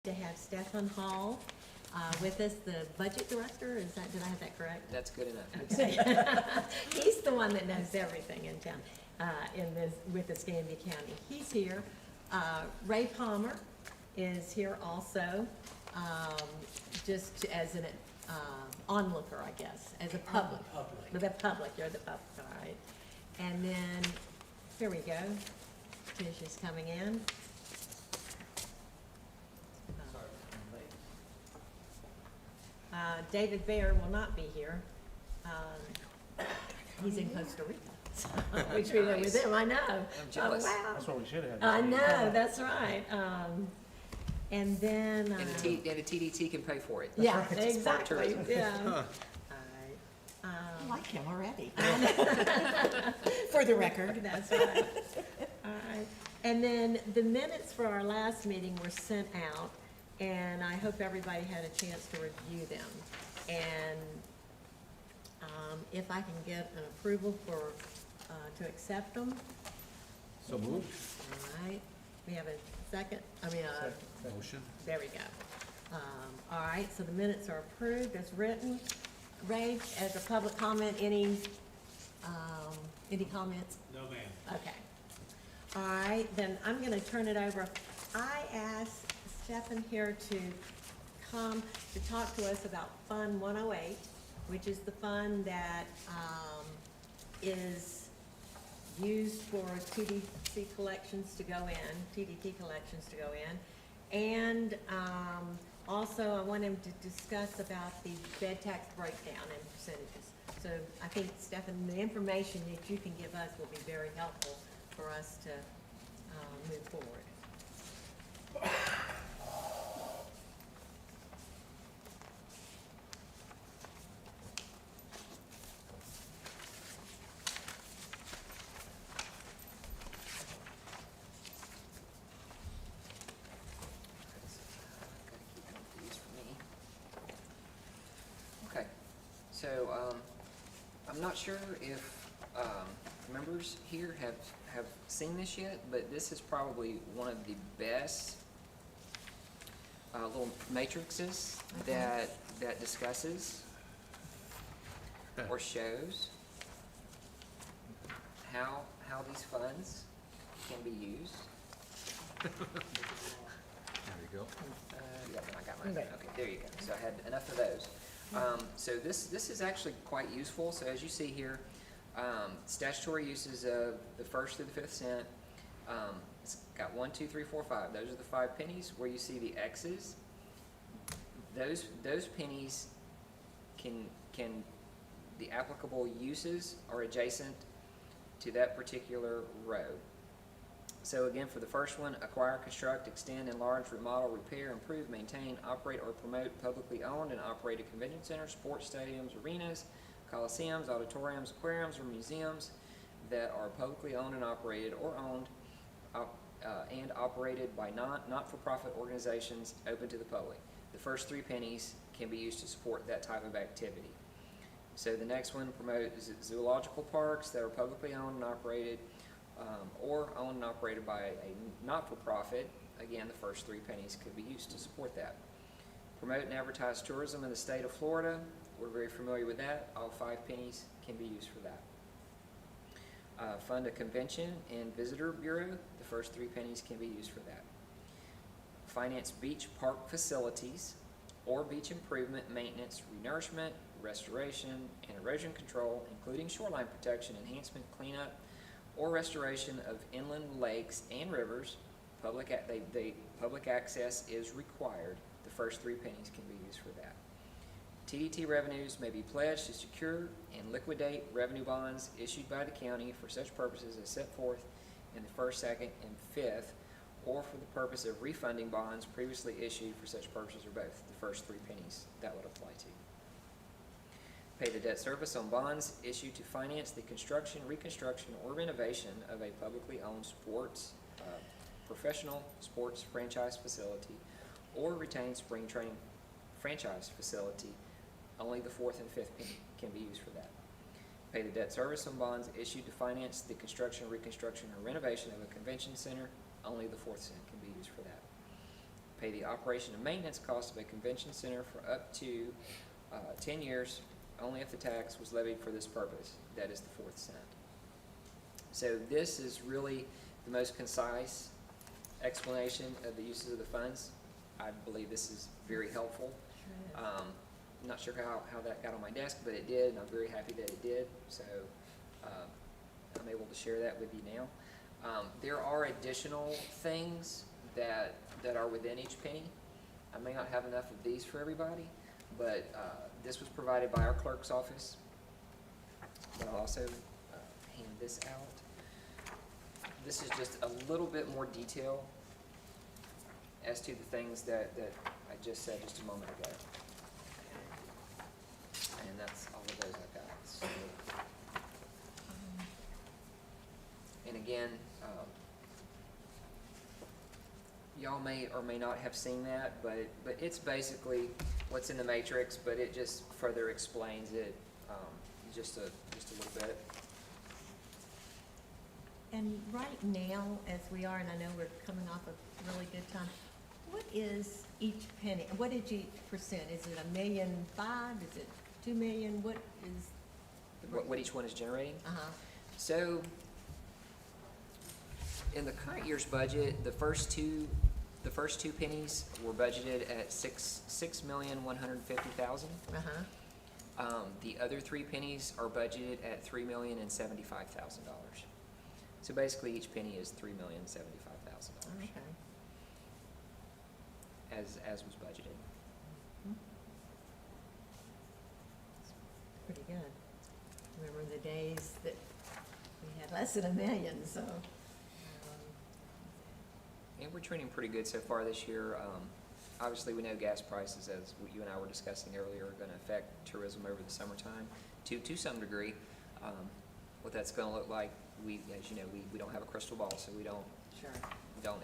To have Stefan Hall with us, the budget director, did I have that correct? That's good enough. Okay. He's the one that knows everything in town, with Escambia County. He's here. Ray Palmer is here also, just as an onlooker, I guess, as a public. The public, you're the public, all right. And then, here we go. Tish is coming in. David Baer will not be here. He's in Costa Rica, which we were with him, I know. I'm jealous. Oh, wow. That's what we should have. I know, that's right. And then. And the TDT can pay for it. Yeah, It's part of exactly, tourism. yeah. All I right. like him already. For the record. That's right. All right. And then the minutes for our last meeting were sent out, and I hope everybody had a chance to review them. And if I can get an approval for, to accept them. So moved. All right, we have a second, Motion. there we go. All right, so the minutes are approved as written. Ray, as a public comment, any comments? No, ma'am. Okay. All right, then I'm gonna turn it over. I asked Stefan here to come to talk to us about Fund 108, which is the fund that, is used for TDT collections to go in. And, also I want him to discuss about the bed tax breakdown and percentages. So I think, Stefan, the information that you can give us will be very helpful for us to, move forward. Okay, so, I'm not sure if, members here have seen this yet, but this is probably one of the best, little matrices that discusses or shows how these funds can be used. There you go. I got mine. Okay. Okay, there you go. So I had enough of those. So this is actually quite useful. So as you see here, statutory uses of the 1st through the 5th cent. It's got 1, 2, 3, 4, 5. Those are the 5 pennies. Where you see the X's, those pennies can the applicable uses are adjacent to that particular row. So again, for the first one, acquire, construct, extend, enlarge, remodel, repair, improve, maintain, operate, or promote publicly owned and operated convention centers, sports stadiums, arenas, coliseums, auditoriums, aquariums, or museums that are publicly owned and operated or owned and operated by not-for-profit organizations open to the public. The first 3 pennies can be used to support that type of activity. So the next one, promote zoological parks that are publicly owned and operated or owned and operated by a not-for-profit. Again, the first 3 pennies could be used to support that. Promote and advertise tourism in the state of Florida. We're very familiar with that. All 5 pennies can be used for that. Fund a convention and visitor bureau. The first 3 pennies can be used for that. Finance beach park facilities or beach improvement, maintenance, renourishment, restoration, and erosion control, including shoreline protection, enhancement, cleanup, or restoration of inland lakes and rivers. Public access is required. The first 3 pennies can be used for that. TDT revenues may be pledged to secure and liquidate revenue bonds issued by the county for such purposes as set forth in the 1st, 2nd, and 5th, or for the purpose of refunding bonds previously issued for such purposes or both. The first 3 pennies that would apply to. Pay the debt service on bonds issued to finance the construction, reconstruction, or renovation of a publicly owned professional sports franchise facility or retained spring training franchise facility. Only the 4th and 5th penny can be used for that. Pay the debt service on bonds issued to finance the construction, reconstruction, or renovation of a convention center. Only the 4th cent can be used for that. pay the operation and maintenance cost of a convention center for up to 10 years, only if the tax was levied for this purpose. That is the 4th cent. So this is really the most concise explanation of the uses of the funds. I believe this is very helpful. Sure is. I'm not sure how that got on my desk, but it did, and I'm very happy that it did. So I'm able to share that with you now. There are additional things that are within each penny. I may not have enough of these for everybody, but this was provided by our clerk's office. But I'll also hand this out. This is just a little bit more detail as to the things that I just said just a moment ago. And that's all of those I've got. So, and again, y'all may or may not have seen that, but it's basically what's in the matrix, but it just further explains it just a little bit. And right now, as we are, and I know we're coming off a really good time, what is each penny, what is each percent? Is it $1.5 million? Is it 2 million? What is? What each one is generating. Uh-huh, So, in the current year's budget, the first two pennies were budgeted at $6,150,000. uh-huh, The other 3 pennies are budgeted at $3,075,000. So basically, each penny is $3,075,000 okay. as was budgeted. Pretty good. Remember the days that we had less than $1 million, so. And we're trending pretty good so far this year. Obviously, we know gas prices, as you and I were discussing earlier, are going to affect tourism over the summertime to some degree. What that's going to look like, as you know, we don't have a crystal ball, so we don't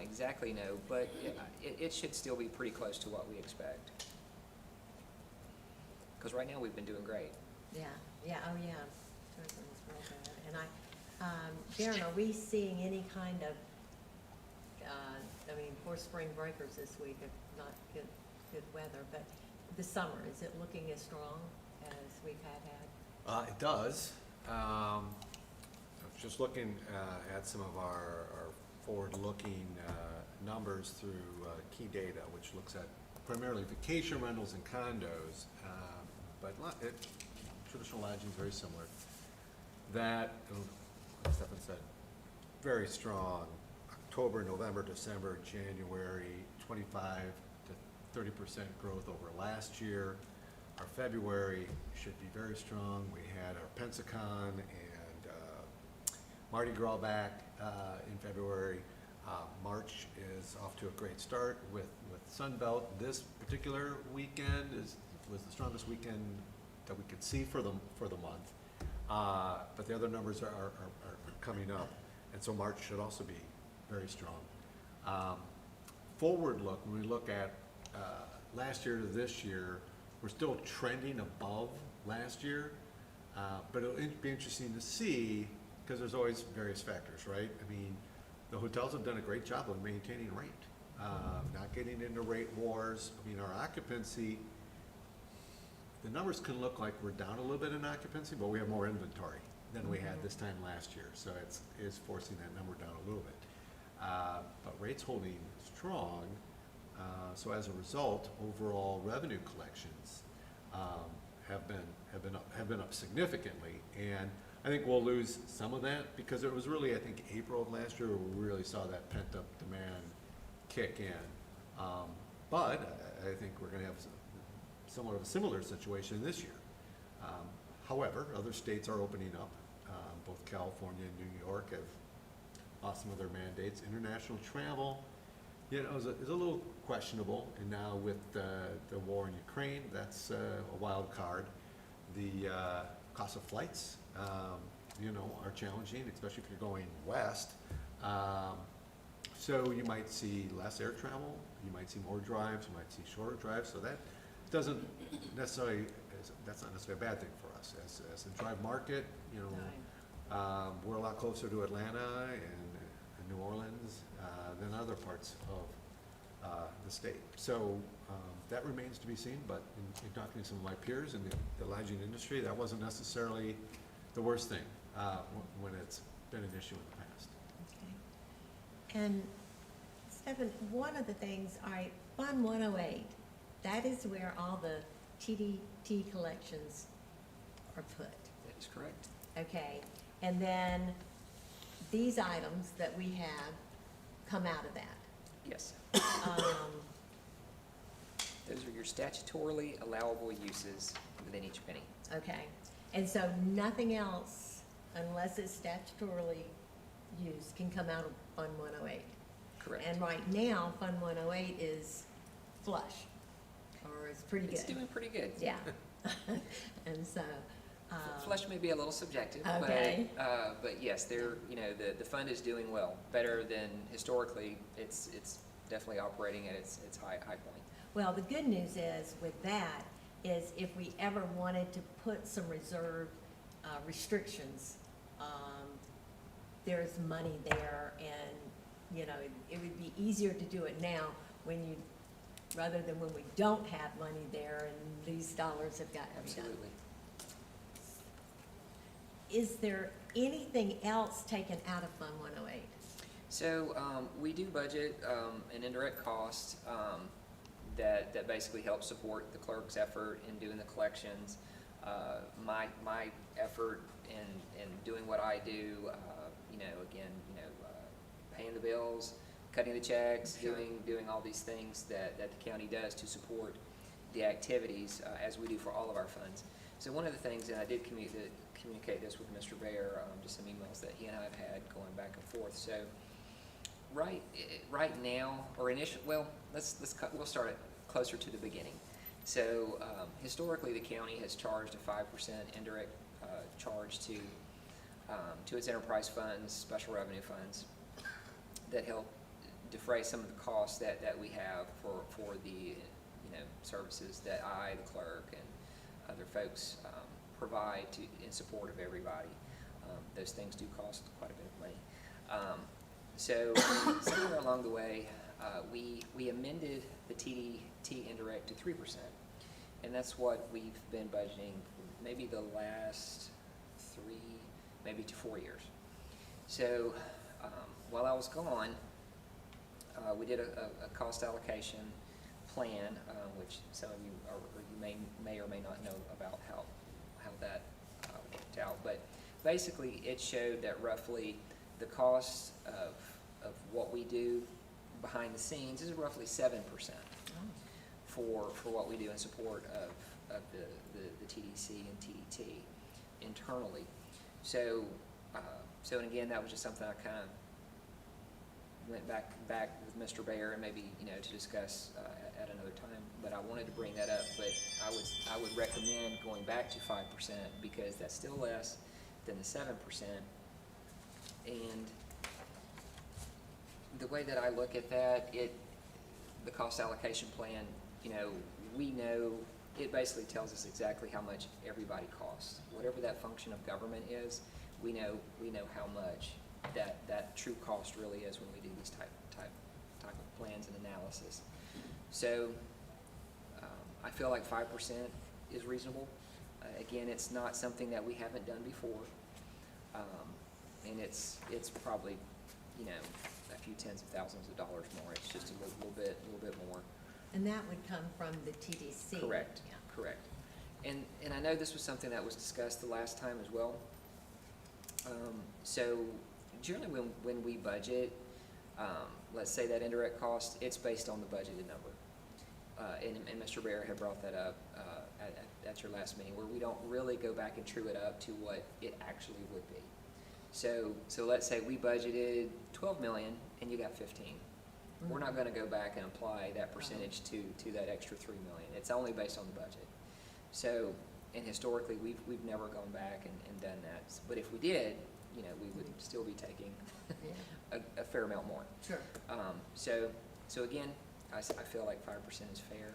exactly know, but it should still be pretty close to what we expect. Because right now, we've been doing great. Yeah, oh yeah, tourism is real good. And Darren, are we seeing any kind of, poor spring breakers this week, if not good weather, but the summer, is it looking as strong as we've had? It does. I was just looking at some of our forward-looking numbers through Key Data, which looks at primarily vacation rentals and condos, but traditional lodging is very similar. That, as Stefan said, very strong. October, November, December, January, 25 to 30% growth over last year. Our February should be very strong. We had our Pensacon and Mardi Gras back in February. March is off to a great start with Sunbelt. This particular weekend was the strongest weekend that we could see for the month. But the other numbers are coming up, and so March should also be very strong. Forward look, when we look at last year to this year, we're still trending above last year, but it'll be interesting to see, because there's always various factors, right? I mean, the hotels have done a great job of maintaining rate, not getting into rate wars. I mean, our occupancy, the numbers can look like we're down a little bit in occupancy, but we have more inventory than we had this time last year, so it's forcing that number down a little bit. But rates holding strong, so as a result, overall revenue collections have been up significantly, and I think we'll lose some of that because it was really, I think, April of last year where we really saw that pent-up demand kick in. But I think we're going to have somewhat of a similar situation this year. However, other states are opening up. Both California and New York have lost some of their mandates. International travel, is a little questionable, and now with the war in Ukraine, that's a wild card. The cost of flights, are challenging, especially if you're going west. So you might see less air travel, you might see more drives, you might see shorter drives, so that doesn't necessarily, that's not necessarily a bad thing for us. As a drive market, we're a lot closer to Atlanta and New Orleans than other parts the state. So that remains to be seen, but in talking to some of my peers in the lodging industry, that wasn't necessarily the worst thing when it's been an issue in the past. Okay. And Stephen, one of the things, all right, Fund 108, that is where all the TDT collections are put. That is correct. Okay, and then these items that we have come out of that. Yes. Um, Those are your statutorily allowable uses within each penny. Okay, and so nothing else, unless it's statutorily used, can come out of Fund 108? Correct. And right now, Fund 108 is flush, or it's pretty good. It's doing pretty good. Yeah. And so, Flush may be a little subjective, Okay. but yes, the fund is doing well, better than historically. It's definitely operating at its high point. well, the good news is with that, is if we ever wanted to put some reserve restrictions, there's money there, and, you know, it would be easier to do it now rather than when we don't have money there and these dollars have got to be done. Absolutely. Is there anything else taken out of Fund 108? So we do budget an indirect cost that basically helps support the clerk's effort in doing the collections. My effort in doing what I do, paying the bills, cutting the checks, Sure. doing all these things that the county does to support the activities as we do for all of our funds. So one of the things, and I did communicate this with Mr. Baer, just some emails that he and I have had going back and forth. So right now, or initially, well, we'll start it closer to the beginning. So historically, the county has charged a 5% indirect charge to its enterprise funds, special revenue funds, that help defray some of the costs that we have for the services that I, the clerk, and other folks provide in support of everybody. Those things do cost quite a bit of money. So somewhere along the way, we amended the TDT indirect to 3%, and that's what we've been budgeting for maybe the last 3, maybe to 4 years. So while I was gone, we did a cost allocation plan, which some of you may or may not know about how that worked out. But basically, it showed that roughly the cost of what we do behind the scenes is roughly 7% for what we do in support of the TDC and TDT internally. So and again, that was just something I kind of went back with Mr. Baer and maybe to discuss at another time. But I wanted to bring that up. But I would recommend going back to 5% because that's still less than the 7%. And the way that I look at that, the cost allocation plan, we know it basically tells us exactly how much everybody costs. Whatever that function of government is, we know how much that true cost really is when we do these type of plans and analysis. So I feel like 5% is reasonable. Again, it's not something that we haven't done before, and it's probably a few tens of thousands of dollars more. It's just a little bit more. And that would come from the TDC? Correct. Yeah. Correct. And I know this was something that was discussed the last time as well. So generally when we budget, let's say that indirect cost, it's based on the budgeted number. And Mr. Baer had brought that up at your last meeting, where we don't really go back and true it up to what it actually would be. So let's say we budgeted 12 million and you got 15. Mm-hmm. We're not going to go back and apply that percentage to that extra 3 million. It's only based on the budget. So, and historically, we've never gone back and done that. But if we did, we would still be taking Yeah. a fair amount more. Sure. So again, I feel like 5% is fair.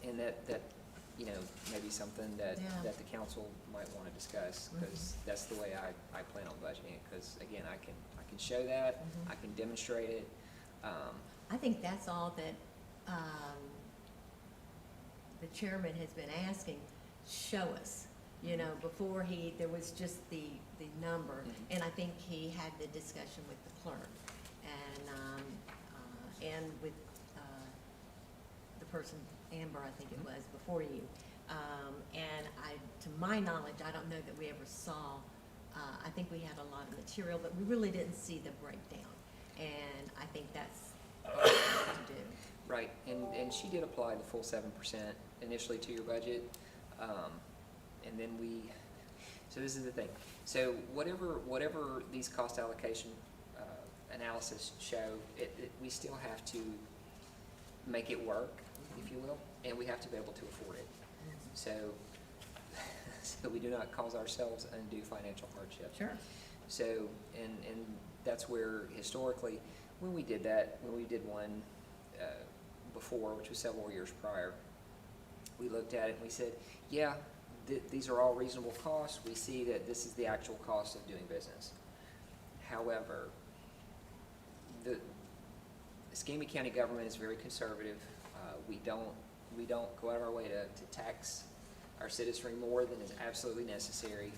And that maybe something that Yeah. the council might want to discuss, because that's the way I plan on budgeting it. Because again, I can show that, I can demonstrate it. I think that's all that, the chairman has been asking, show us. You know, before there was just the number, Mhm. and I think he had the discussion with the clerk, and with, the person, Amber, I think it Mhm. was, before you. And to my knowledge, I don't know that we ever saw, I think we had a lot of material, but we really didn't see the breakdown. And I think that's what we have to do. Right, and she did apply the full 7% initially to your budget, and then so this is the thing. So whatever these cost allocation analysis show, we still have to make it work, if you will, and we have to be able to afford it. So, so we do not cause ourselves undue financial hardship. Sure. So, and that's where historically, when we did one before, which was several years prior, we looked at it and we said, yeah, these are all reasonable costs. We see that this is the actual cost of doing business. However, the Escambia County government is very conservative. We don't go out of our way to tax our citizenry more than is absolutely necessary.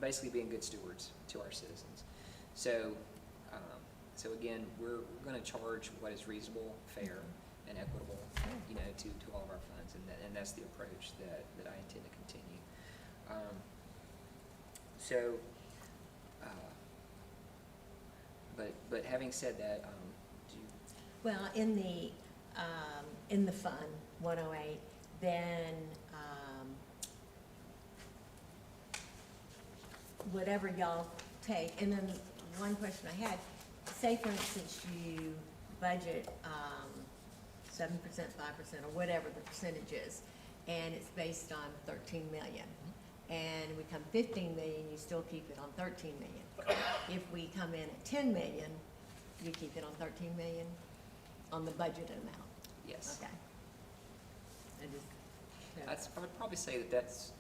Basically being good stewards to our citizens. So, so again, we're going to charge what is reasonable, fair, and equitable, to all of our funds, and that's the approach that I intend to continue. But having said that, do you? Well, in the fund, 108, then, whatever y'all take, and then one question I had, say for instance you budget, 7%, 5%, or whatever the percentage is, and it's based on 13 million. And we come 15 million, you still keep it on 13 million. If we come in at 10 million, you keep it on 13 million on the budget amount. Yes. Okay. I just, I'd probably say that's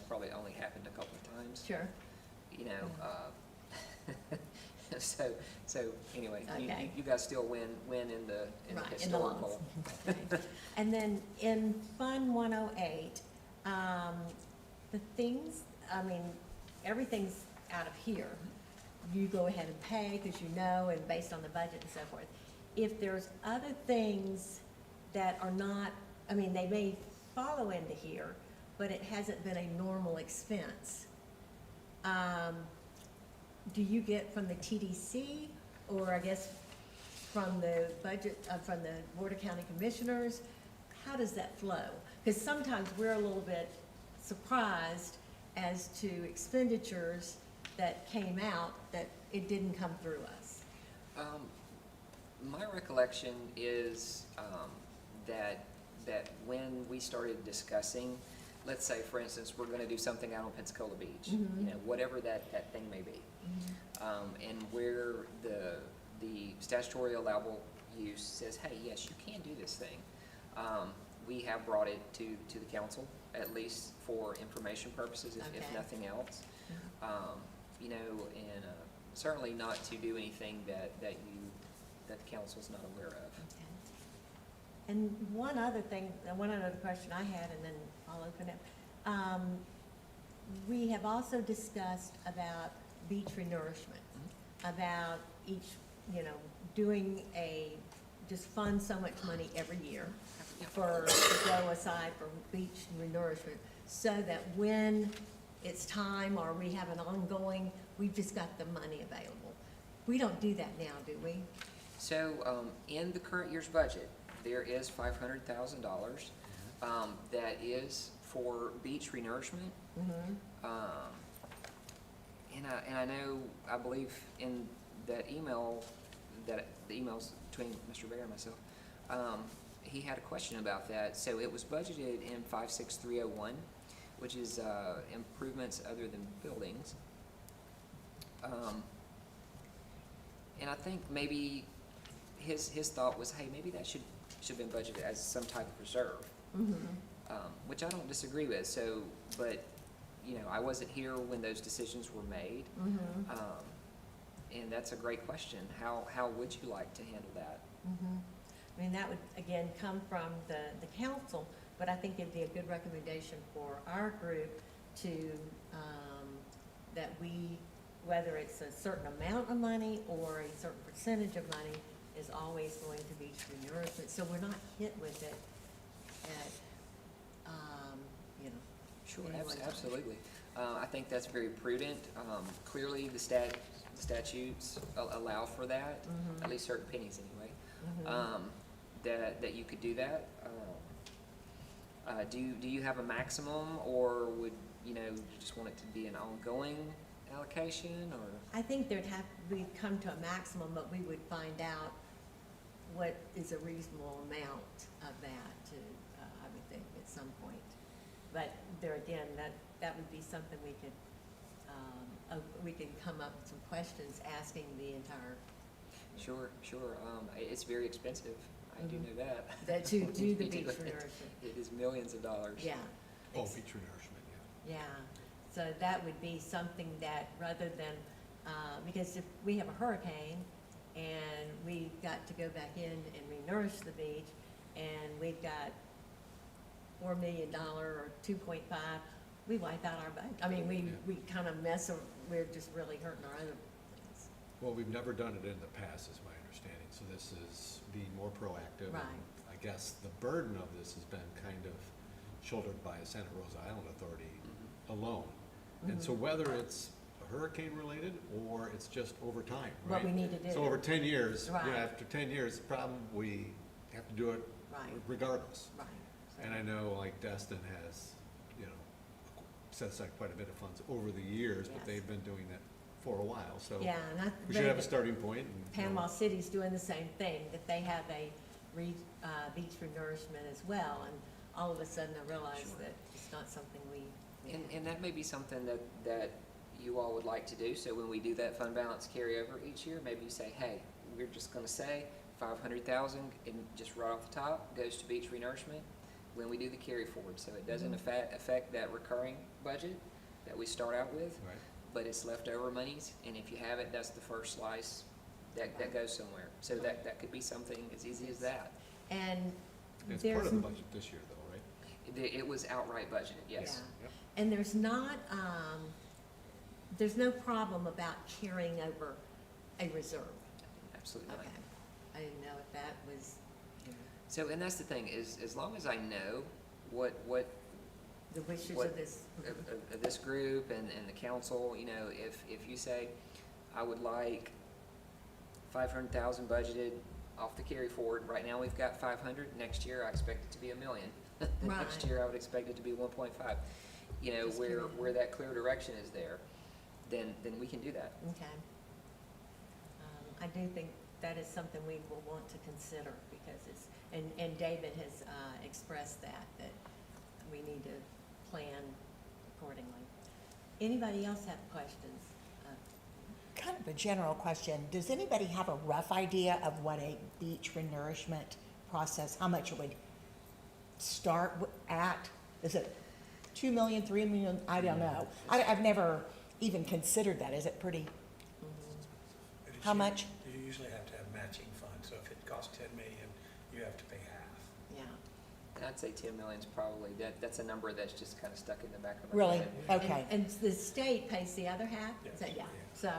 probably only happened a couple of times. sure. So anyway, Okay. you guys still win in the Right, in the historical. loss. Okay. And then in Fund 108, the things, everything's out of here. You go ahead and pay because you know, and based on the budget and so forth. If there's other things that are not, they may follow into here, but it hasn't been a normal expense. Do you get from the TDC, or I guess from the budget, from the Board of County Commissioners? How does that flow? Because sometimes we're a little bit surprised as to expenditures that came out that it didn't come through us. My recollection is that when we started discussing, let's say, for instance, we're going to do something out on Pensacola Beach, Mhm. whatever that thing may be, and where the statutory allowable use says, hey, yes, you can do this thing. We have brought it to the council, at least for information purposes, if Okay. nothing else. And certainly not to do anything that the council's not aware of. Okay. And one other question I had, and then I'll open it. We have also discussed about beach renourishment, about each, doing just fund so much money every year to go aside for beach renourishment, so that when it's time or we have an ongoing, we've just got the money available. We don't do that now, do we? So, in the current year's budget, there is $500,000 that is for beach renourishment. Mm-hmm. And I know, I believe in that email, the emails between Mr. Bear and myself, he had a question about that. So it was budgeted in 56301, which is improvements other than buildings. And I think maybe his thought was, hey, maybe that should have been budgeted as some type of reserve, Mm-hmm. which I don't disagree with. So, but I wasn't here when those decisions were made, Mm-hmm. and that's a great question. How would you like to handle that? Mhm. I mean, that would, again, come from the council, but I think it'd be a good recommendation for our group to, that we, whether it's a certain amount of money or a certain percentage of money, is always going to be through nourishment, so we're not hit with it at, you know. Sure, any one time. absolutely. I think that's very prudent. Clearly, the statutes allow for that, Mhm. at least certain pennies anyway, Mhm. that you could do that. Do you have a maximum, or would, you just want it to be an ongoing allocation, or? I think we'd come to a maximum, but we would find out what is a reasonable amount of that to, I would think, at some point. But there again, that would be something we could come up with some questions asking the entire, Sure. It's very expensive. I do Mhm. know that. that to do the You beach it. renourishment. It is millions of dollars. Yeah. Oh, Ex- beach renourishment, yeah. Yeah, so that would be something that, rather than, because if we have a hurricane and we've got to go back in and renourish the beach, and we've got $4 million or 2.5, we wipe out our budget. I mean, Yeah. we kind of we're just really hurting our other things. Well, we've never done it in the past, is my understanding, so this is being more proactive. and Right. I guess the burden of this has been kind of shouldered by Santa Rosa Island Authority Mhm. alone. And so Mhm. whether it's hurricane related or it's just over time, right? What we need to do. So over 10 years, Right. after 10 years, probably we have to do it Right. regardless. Right. And I know like Destin has, set aside quite a bit of funds over the years, but Yes. they've been doing that for a while, so Yeah, and I we should have a read starting point and. that Panama City's doing the same thing, that they have a beach renourishment as well, and all of a sudden I realized Sure. that it's not something we. And that may be something that you all would like to do, so when we do that fund balance carryover each year, maybe you say, hey, we're just gonna say 500,000, and just right off the top, goes to beach renourishment when we do the carry forward, so it doesn't Mhm. affect that recurring budget that we start out with, Right. but it's leftover monies, and if you have it, that's the first slice that goes somewhere. So that could be something as easy as that. And It's there's. part of the budget this year though, right? It was outright budgeted, yes. Yeah. Yep. And there's not, there's no problem about carrying over a reserve. Absolutely. Okay. I didn't know if that was, So, and that's the thing, is as long as I know what the wishes What- of this. of this group and the council, if you say, I would like 500,000 budgeted off the carry forward, right now we've got 500, next year I expect it to be $1 million. The next Right. year I would expect it to be 1.5. Just Where carry it. that clear direction is there, then we can do that. Okay. I do think that is something we will want to consider, because it's, and David has expressed that we need to plan accordingly. Anybody else have questions? Kind of a general question. Does anybody have a rough idea of what a beach renourishment process, how much it would start at? Is it 2 million, 3 million? I don't know. I've never even considered that. Is it pretty, But it's how much? You usually have to have matching funds, so if it costs 10 million, you have to pay half. Yeah. And I'd say 10 million is probably, that's a number that's just kind of stuck in the back of our Really? head. Okay. And the state pays the other half? Yes, So, yeah, yeah. so,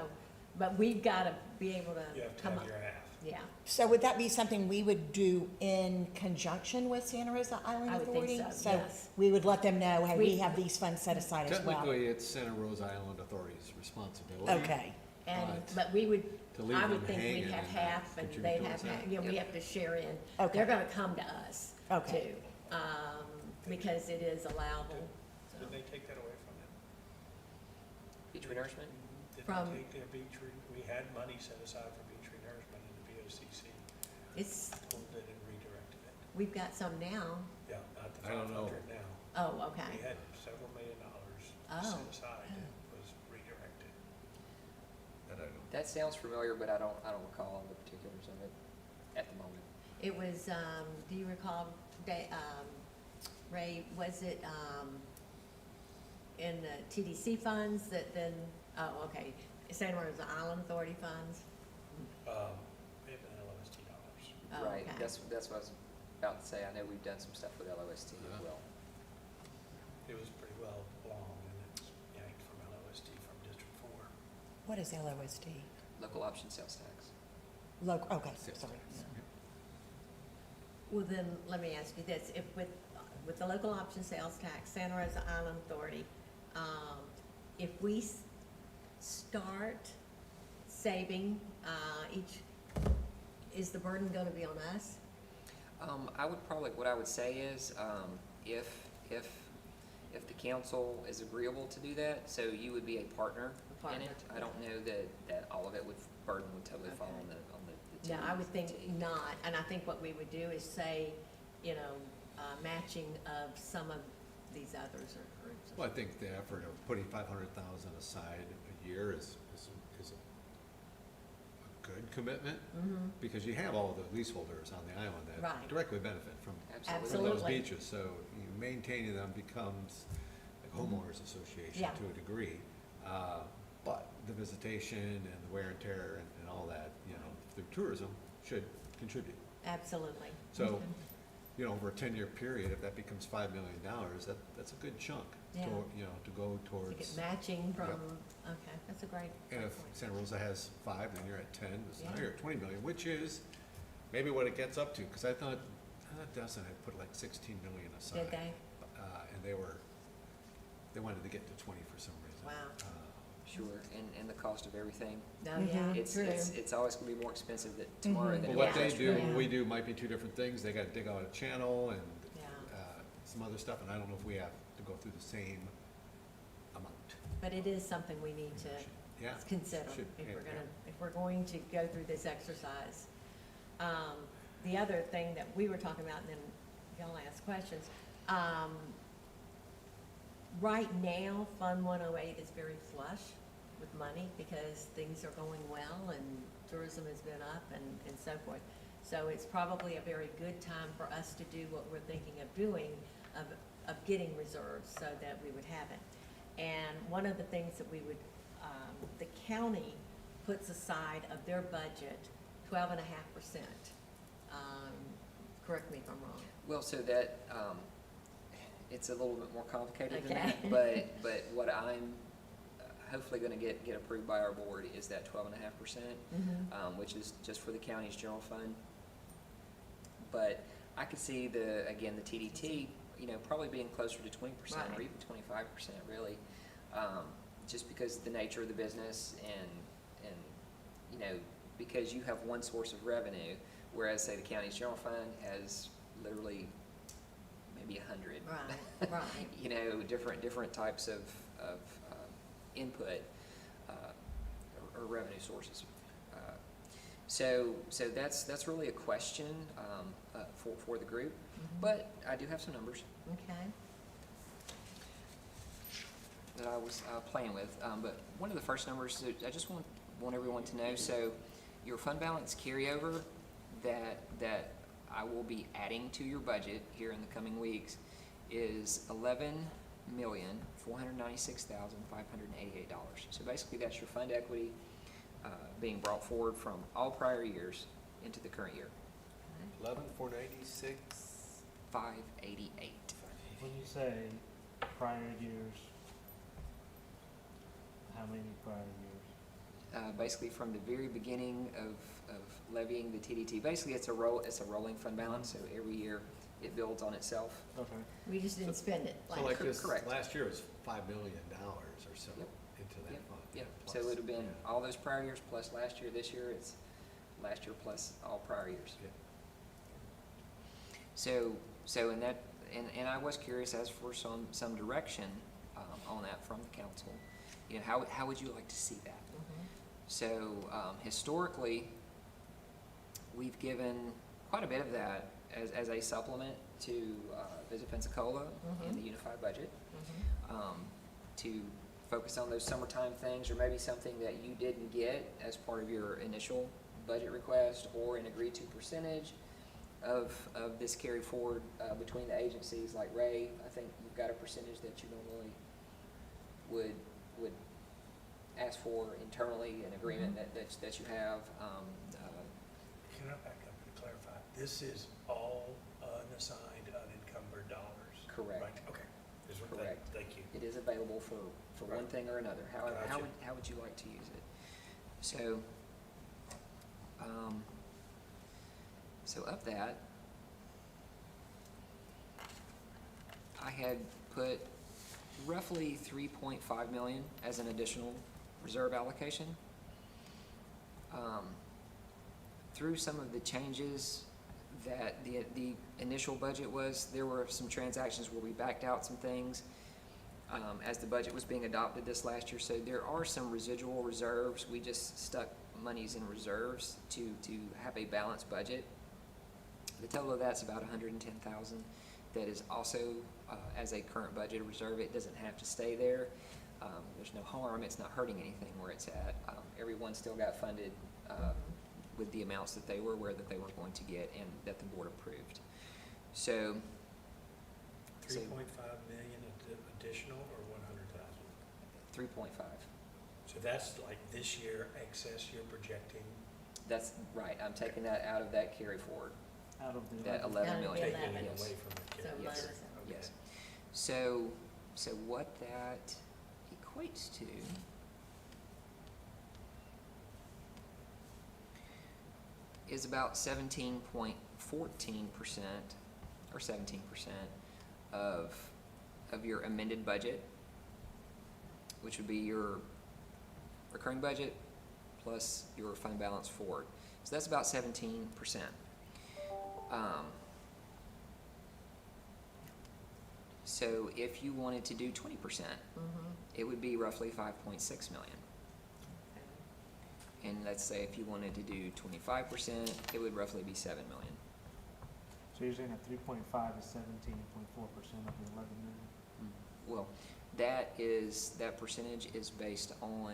but we've got to be able You to have to come have up. your half. Yeah, So would that be something we would do in conjunction with Santa Rosa Island I would think Authority? so, yes. we would let them know, hey, we We- have these funds set aside as well. Technically, it's Santa Rosa Island Authority's responsibility. Okay, and, But but we would, to leave I would them think we'd hanging have and half and contribute they'd towards have half, that. you know, we Yep. have to share in. Okay. They're gonna come to us too, Okay. because it is allowable. so. Did they take that away from them? Beach renourishment? Did From- they take their we had money set aside for beach renourishment in the BOCC, It's, pulled it and redirected it. we've got some now. Yeah, not the I don't know. 500 now. Oh, We okay. had several $1 million Oh. set aside and it was redirected. That I don't. That sounds familiar, but I don't recall the particulars of it at the moment. It was, do you recall, Ray, was it, in the TDC funds that then, oh, okay. Santa Rosa Island Authority funds? We have an LOST dollars. Oh, Right, okay. that's what I was about to say. I know we've done some stuff with LOST as Yeah. well. It was pretty well along, and it's yanked from LOST from District 4. What is LOSD? Local option sales tax. Okay, Sales sorry. tax. Well, then, let me ask you this, if with the local option sales tax, Santa Rosa Island Authority, if we start saving, each, is the burden gonna be on us? I would probably, what I would say is, if the council is agreeable to do that, so you would be a partner A in partner, it. I don't know that all of it would, burden would totally fall Okay. on the No, I would think TDT. not, and I think what we would do is say, matching of some of these others or. Well, I think the effort of putting 500,000 aside a year is a good commitment, Mhm. because you have all the leaseholders on the island that Right. directly benefit from Absolutely. those Absolutely. beaches, so maintaining them becomes like homeowners association Yeah. to a degree. But the visitation and the wear and tear and all that, through tourism should contribute. Absolutely. So, over a 10-year period, if that becomes $5 million, that's a good chunk to, Yeah. to go To towards. get matching from, Yep. okay, that's a great. And if point. Santa Rosa has 5, then you're at 10, so now Yeah. you're at 20 million, which is maybe what it gets up to, because I thought Destin had put like 16 million aside. Did they? And they wanted to get to 20 for some reason. Wow. Sure, and the cost of everything. No, Mhm. yeah, It's, true. it's always gonna be more expensive tomorrow Mhm. than Well, it what was they yesterday. do, and Yeah. what we do might be two different things. They gotta dig out a channel and Yeah, some other stuff, and I don't know if we have to go through the same amount. but it is something we need to Yeah. consider Should- if yeah, we're gonna, yeah. if we're going to go through this exercise. The other thing that we were talking about, and then y'all ask questions, right now, Fund 108 is very flush with money because things are going well and tourism has been up and so forth. So it's probably a very good time for us to do what we're thinking of doing, of getting reserves so that we would have it. And one of the things that we would, the county puts aside of their budget 12.5%. Correct me if I'm wrong. Well, so that, it's a little bit more complicated than Okay. that, but what I'm hopefully gonna get approved by our board is that 12.5%, which is just for the county's general fund. But I could see the TDT, probably being closer to 20% or Right. even 25% really, just because of the nature of the business and, because you have one source of revenue, whereas say the county's general fund has literally maybe 100. Right, right. Different types of input or revenue sources. So that's really a question for the group, but I do have some numbers Okay, that I was playing with. But one of the first numbers that I just want everyone to know, so your fund balance carryover that I will be adding to your budget here in the coming weeks is $11,496,588. So basically that's your fund equity being brought forward from all prior years into the current year, 11,496. 588. When you say prior years, how many prior years? Basically from the very beginning of levying the TDT. Basically, it's a rolling fund balance, so every year it builds on itself. Okay. we just didn't spend it So last like year. this, Correct. last year was $5 million or so Yep. into that Yep, fund. yep. plus, So it would have been yeah. all those prior years plus last year. This year, it's last year plus all prior years. Yeah. So in that, and I was curious as for some direction on that from the council. How would you like to see that? Mhm. So historically, we've given quite a bit of that as a supplement to Visit Pensacola in the unified budget, to focus on those summertime things, or maybe something that you didn't get as part of your initial budget request, or an agreed to percentage of this carry forward between the agencies. Like Ray, I think you've got a percentage that you normally would ask for internally, an agreement that you have. Can I back up and clarify? This is all unassigned, unencumbered dollars? Correct. Right, okay. Correct. Thank you. It is available for one Right. thing or another. However, Gotcha. how would you like to use it? So, so of that, I had put roughly 3.5 million as an additional reserve allocation. Through some of the changes that the initial budget was, there were some transactions where we backed out some things as the budget was being adopted this last year. So there are some residual reserves. We just stuck monies in reserves to have a balanced budget. The total of that's about 110,000. That is also as a current budget reserve. It doesn't have to stay there. There's no harm. It's not hurting anything where it's at. Everyone still got funded with the amounts that they were aware that they were going to get and that the board approved. So 3.5 million additional or 100,000? 3.5. So that's like this year excess you're projecting? That's right. I'm taking that out of that carry forward, Out of the. that 11 Out of the million. Taking it 11. away from the So carry. Yes. minus- Okay. Yes. So what that equates to is about 17.14% or 17% of your amended budget, which would be your recurring budget plus your fund balance forward. So that's about 17%. So if you wanted to do 20%, it would be roughly 5.6 million. And let's say if you wanted to do 25%, it would roughly be 7 million. So you're saying that 3.5 is 17.4% of the 11 million? Well, that percentage is based on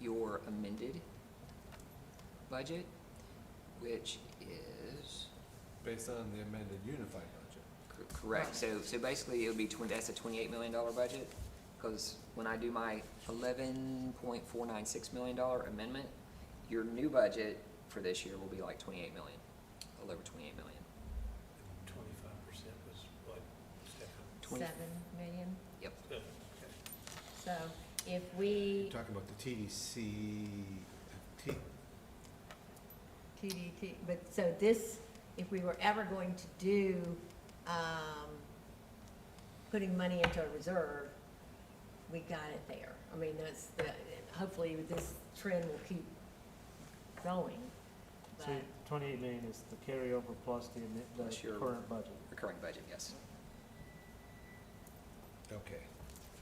your amended budget, which is Based on the amended unified budget. correct. So basically, it would be that's a $28 million budget, because when I do my $11.496 million amendment, your new budget for this year will be like 28 million, a little over 28 million. 25% was what, Stefan? 20 7 million. Yep. Good, okay. So if we, You're talking about the TDT, but so this, if we were ever going to do, putting money into a reserve, we got it there. I mean, that's the, hopefully this trend will keep going, So but, 28 million is the carryover plus the Plus your- current budget. Recurring budget, yes. Okay,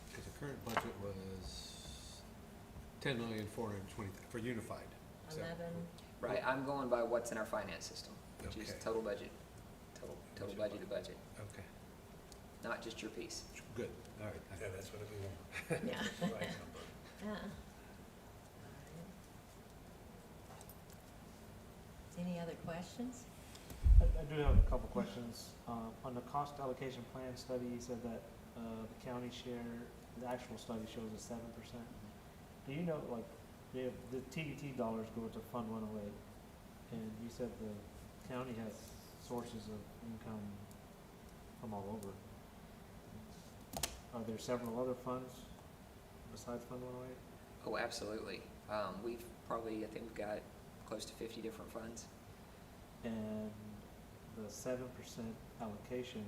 because the current budget was 10,420 for unified. So- 11, Right, I'm going by what's in our finance system, which is Okay. total budget, total budgeted budget, Okay, not just your piece. good, all right. Yeah, that's what we want. yeah. Right number. Yeah. Any other questions? I do have a couple questions. On the cost allocation plan study, you said that the county share, the actual study shows a 7%. Do you know, like, the TDT dollars go to Fund 108, and you said the county has sources of income from all over. Are there several other funds besides Fund 108? Oh, absolutely. We've probably, I think we've got close to 50 different funds. And the 7% allocation,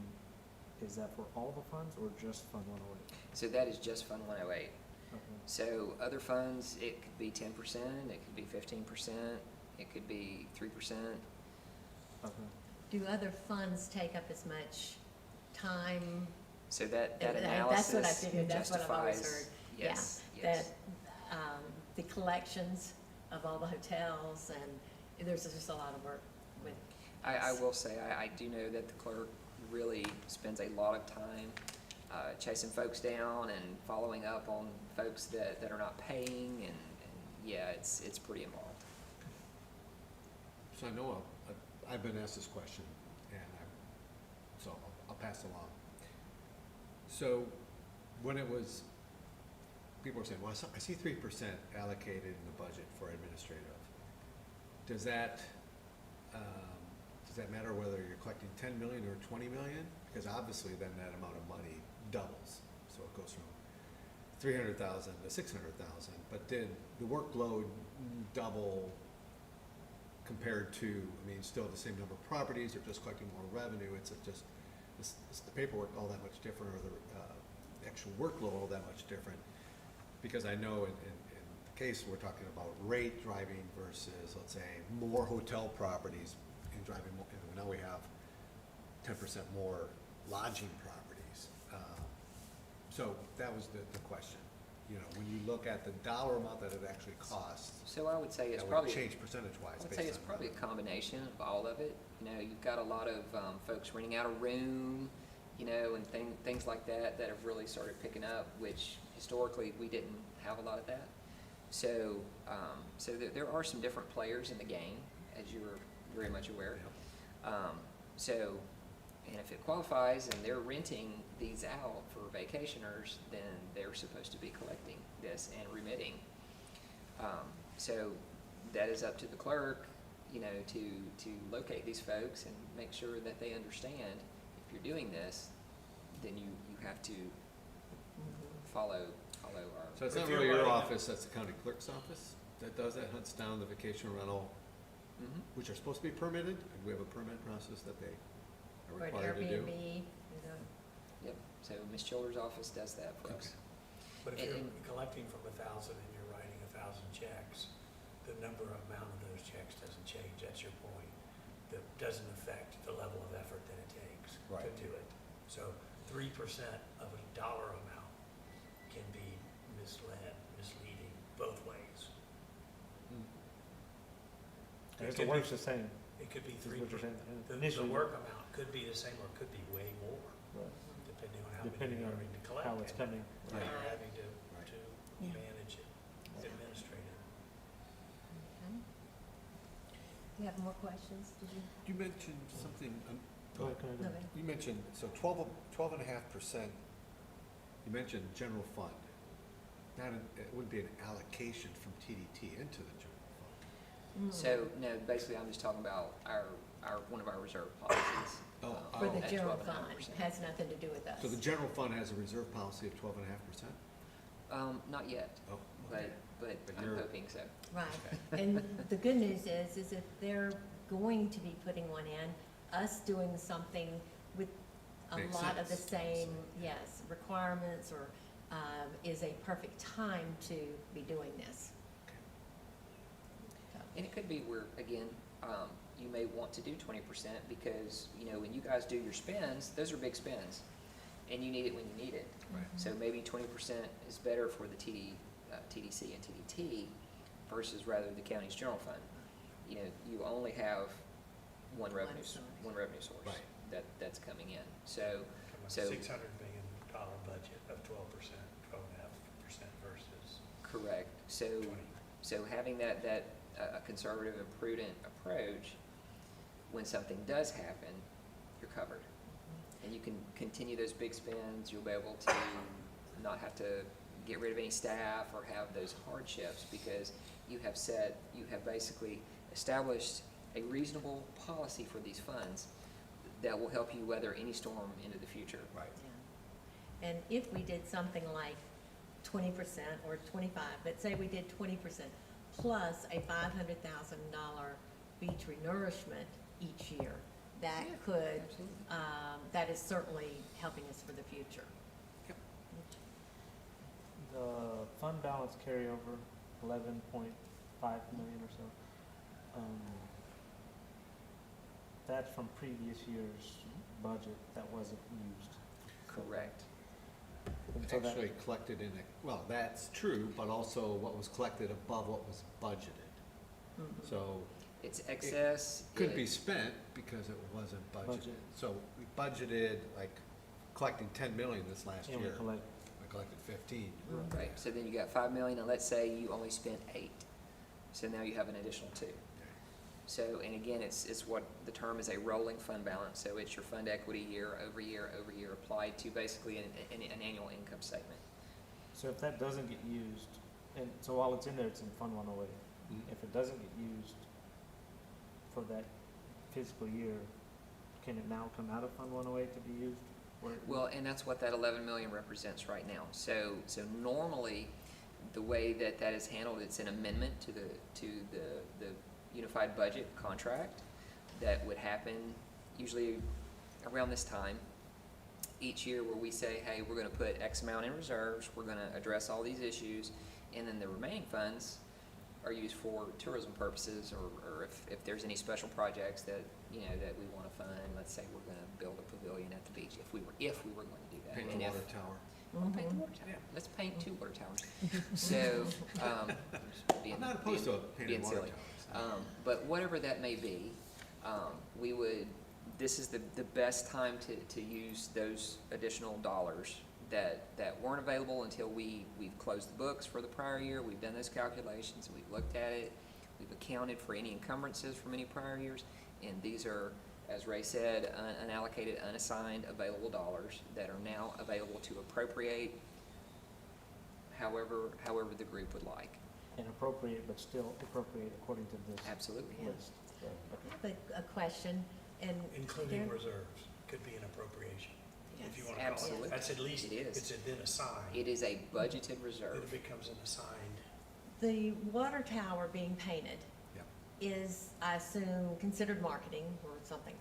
is that for all the funds or just Fund 108? So that is just Fund 108. Okay. So other funds, it could be 10%, it could be 15%, it could be 3%. Okay. Do other funds take up as much time? So that That's analysis what I figured, that's what I've always heard. justifies, Yeah, yes, yes. That, the collections of all the hotels, and there's just a lot of work with. I will say, I do know that the clerk really spends a lot of time chasing folks down and following up on folks that are not paying, and yeah, it's pretty involved. So I know I've been asked this question, and so I'll pass along. So when it was people are saying, well, I see 3% allocated in the budget for administrative. Does that, matter whether you're collecting 10 million or 20 million? Because obviously then that amount of money doubles. So it goes from 300,000 to 600,000, but did the workload double compared to, I mean, still the same number of properties, or just collecting more revenue? It's just, is the paperwork all that much different, or the actual workload all that much different? Because I know in the case we're talking about rate driving versus, let's say, more hotel properties and driving more, and now we have 10% more lodging properties. So that was the question. You know, when you look at the dollar amount that it actually costs, So I would say it's that would probably. change percentage-wise I would based say it's on probably a that. combination of all of it. You know, you've got a lot of folks renting out a room, you know, and things like that that have really started picking up, which historically we didn't have a lot of that. So, there are some different players in the game, as you're very much aware. So, and if it qualifies and they're renting these out for vacationers, then they're supposed to be collecting this and remitting. So that is up to the clerk, you know, to locate these folks and make sure that they understand if you're doing this, then you have to follow our. So it's If not you're really your writing up- office, that's the county clerk's office that does that, hunts down the vacation rental, Mhm. which are supposed to be permitted, and we have a permit process that they are Or an required to do. Airbnb, you know. Yep, so Ms. Childers' office does that for us. But if And- you're and- collecting from 1,000 and you're writing 1,000 checks, the amount of those checks doesn't change, that's your point. That doesn't affect the level of effort that it takes Right. to do it. So 3% of a dollar amount can be misleading both ways. I guess could the work's be- the same, It could be is 3%. what you're saying. The Initially, work amount could be the same or it could be way more, right, depending on how many depending you're on having to collect. how it's and coming. how Right. you're having Right. to Yeah. manage it, administrate it. Okay. You have more questions? Did you? You mentioned something, Go ahead, can I do it? Okay. you mentioned, so 12.5%, you mentioned general fund. It wouldn't be an allocation from TDT into the general fund. So, no, basically, I'm just talking about one of our reserve policies. Oh, uh, For the at general fund, 12.5%. has nothing to do with us. So the general fund has a reserve policy of 12.5%? Not yet, Oh, but, okay. but But I'm you're- hoping so. Right, and the good news is if they're going to be putting one in, us doing something with a Makes lot of the sense, same, obviously. yes, requirements or, is a perfect time to be doing this. So, And it could be where, again, you may want to do 20% because, you know, when you guys do your spends, those are big spends. And you need it when you need it. Right. So maybe 20% is better for the TDC and TDT versus rather the county's general fund. You know, you only have one One revenue, source. one revenue source Right. that's coming in. So, From a So- $600 million budget of 12.5% versus correct. So, 20. so having that a conservative and prudent approach, when something does happen, you're covered. And you can continue those big spends, you'll be able to not have to get rid of any staff or have those hardships because you have basically established a reasonable policy for these funds that will help you weather any storm into the future. Right. yeah. And if we did something like 20% or 25, but say we did 20% plus a $500,000 beach renourishment each year, that Yeah, could, absolutely. that is certainly helping us for the future. The fund balance carryover, 11.5 million or so. That's from previous year's budget that wasn't used. Correct. And so that- Actually collected in, well, that's true, but also what was collected above what was budgeted. Mhm. So It's excess. could be it- spent because it wasn't budgeted. Budget. So we budgeted, like, collecting 10 million this last and we year. collect, We collected 15. Right, so then you got 5 million, and let's say you only spent 8. So now you have an additional 2. So, and again, it's what the term is a rolling fund balance, so it's your fund equity year over year over year applied to basically an annual income statement. So if that doesn't get used, and so while it's in there, it's in Fund 108. Mhm. If it doesn't get used for that fiscal year, can it now come out of Fund 108 to be used? Or- Well, and that's what that 11 million represents right now. So normally, the way that that is handled, it's an amendment to the unified budget contract that would happen usually around this time each year, where we say, hey, we're gonna put X amount in reserves, we're gonna address all these issues, and then the remaining funds are used for tourism purposes, or if there's any special projects that, you know, that we wanna fund. Let's say we're gonna build a pavilion at the beach, if we were going to do that. Paint And the if- water tower. We'll paint the water tower. Let's paint 2 water towers. So, being, I'm not opposed to painting being water silly. towers. But whatever that may be, we would, this is the best time to use those additional dollars that weren't available until we've closed the books for the prior year. We've done those calculations, we've looked at it, we've accounted for any encumbrances from any prior years, and these are, as Ray said, unallocated, unassigned, available dollars that are now available to appropriate however the group would like. And appropriate, but still appropriate according to this Absolutely. Yeah. list. Right, I okay. have a question, and. Including Darren? reserves, could be an appropriation, if you Yes. wanna call it. Absolutely. That's at least, It is. it's then assigned. It is a budgeted Then reserve. it becomes an assigned. The water tower being painted Yep. is, I assume, considered marketing or something.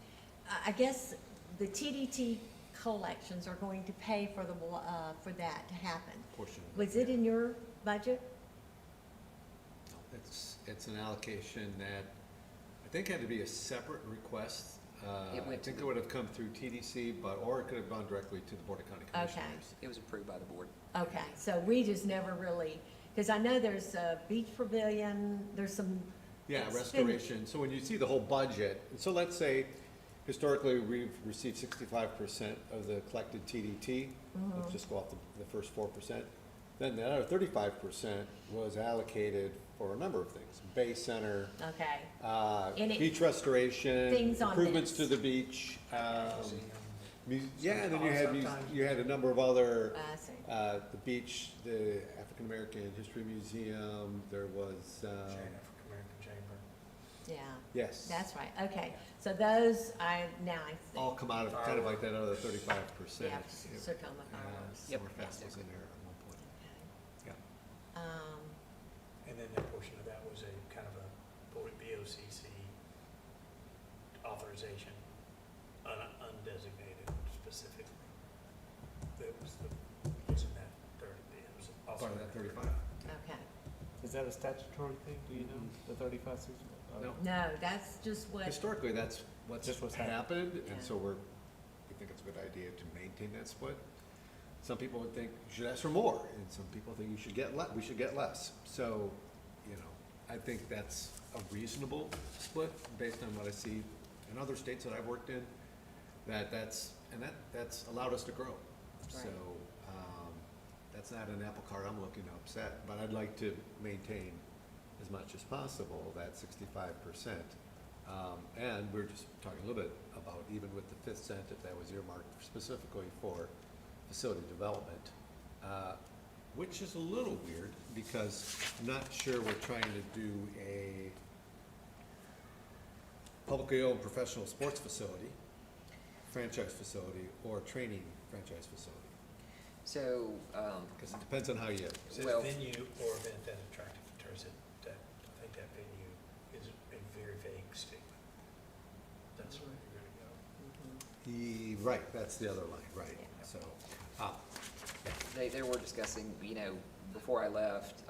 I guess the TDT collections are going to pay for for that to happen. Portion of Was it in your budget? It's an allocation that I think had to be a separate request. It I went to think the- it would have come through TDC, or it could have gone directly to the Board of County Commissioners. It was approved by the board. Okay, so we just never really, because I know there's a beach pavilion, there's some. Yeah, it's restoration. So when you see the whole budget, so let's say historically, we've received 65% of the collected TDT. Mm-hmm. Let's just go off the first 4%. Then the other 35% was allocated for a number of things. Bay Center, Okay, Any- beach restoration, Things on improvements to this. the beach. Yeah, and then Sometimes. you had a number of other, I see. the beach, the African American History Museum, there was, African American Chamber. Yeah, yes. that's right, okay. So those, now I see. All come out of kind of like that other 35%. Yeah, Sertoma Yeah, Fireworks. Yep. Summerfest was in there at one point. Okay. Yeah. And then that portion of that was a kind of a BOCC authorization, undesignated specifically. That was in that 30, it was also. Part of that 35. Okay. Is that a statutory thing, do you know, the 35, 60? No. No, that's just what, Historically, that's what's Just what's happened, Yeah. and so we think it's a good idea to maintain that split. Some people would think you should ask for more, and some people think you should we should get less. So, you know, I think that's a reasonable split based on what I see in other states that I've worked in, that's allowed us to grow. So, that's not an apple cart I'm looking to upset, but I'd like to maintain as much as possible, that 65%. And we're just talking a little bit about, even with the 5th cent, if that was earmarked specifically for facility development, which is a little weird, because I'm not sure we're trying to do a publicly owned professional sports facility, franchise facility, or training franchise facility, So, because it depends on how you. Is it Well- a venue or event that attractive tourism? I think that venue is a very vague statement. That's where you're gonna go. Right, that's the other line, right, Yeah. so, they were discussing, you know, before I left,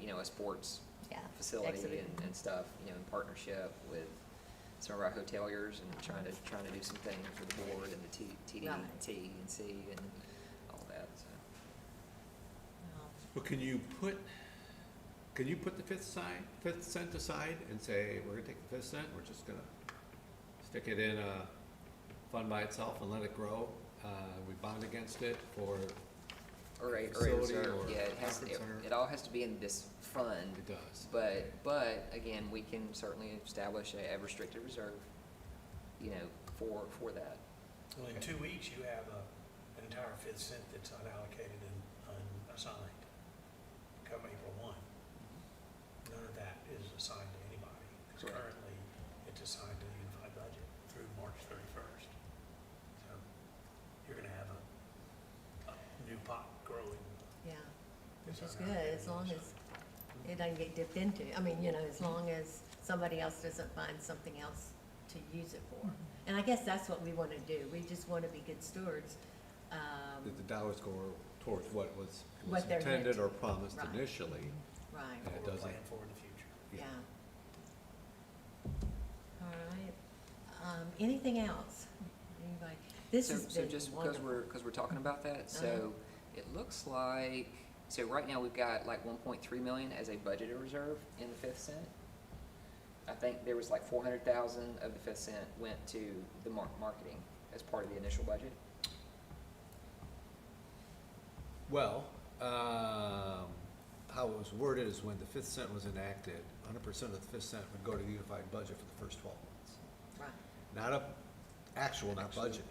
you know, a sports yeah. facility exhibition. and stuff, you know, in partnership with some of our hoteliers, and trying to do some things for the board and the TDT and C and all that, so. Well, well, can you put the 5th cent aside and say, we're gonna take the 5th cent, we're just gonna stick it in a fund by itself and let it grow? We bond against it for, Or a Facility reserve, or yeah, conference center. it all has to be in this fund. it does. But again, we can certainly establish a restricted reserve, you know, for that. Well, in 2 weeks, you have an entire 5th cent that's unallocated and unassigned. come April 1. None of that is assigned to anybody. 'Cause Correct. currently, it's assigned to the unified budget through March 31st. So you're gonna have a new pot growing. Yeah, which It's is not good, getting as long as assigned. it doesn't get dipped into. I mean, you know, as long as somebody else doesn't find something else to use it for. And I guess that's what we want to do. We just want to be good stewards. That the dollars go towards what was What they're meant intended to. or promised Right. initially. Right, And What it we're doesn't, planning for in the future. yeah. All right. Anything else? Anybody? This So, has so been just wonderful. because we're talking about that, so Uh-huh. it looks like, so right now we've got like 1.3 million as a budgeted reserve in the fifth cent. I think there was like 400,000 of the fifth cent went to the marketing as part of the initial budget. well, how it was worded is when the fifth cent was enacted, 100% of the fifth cent would go to the unified budget for the first 12 months. Right. Not actual, not Actually. budgeted.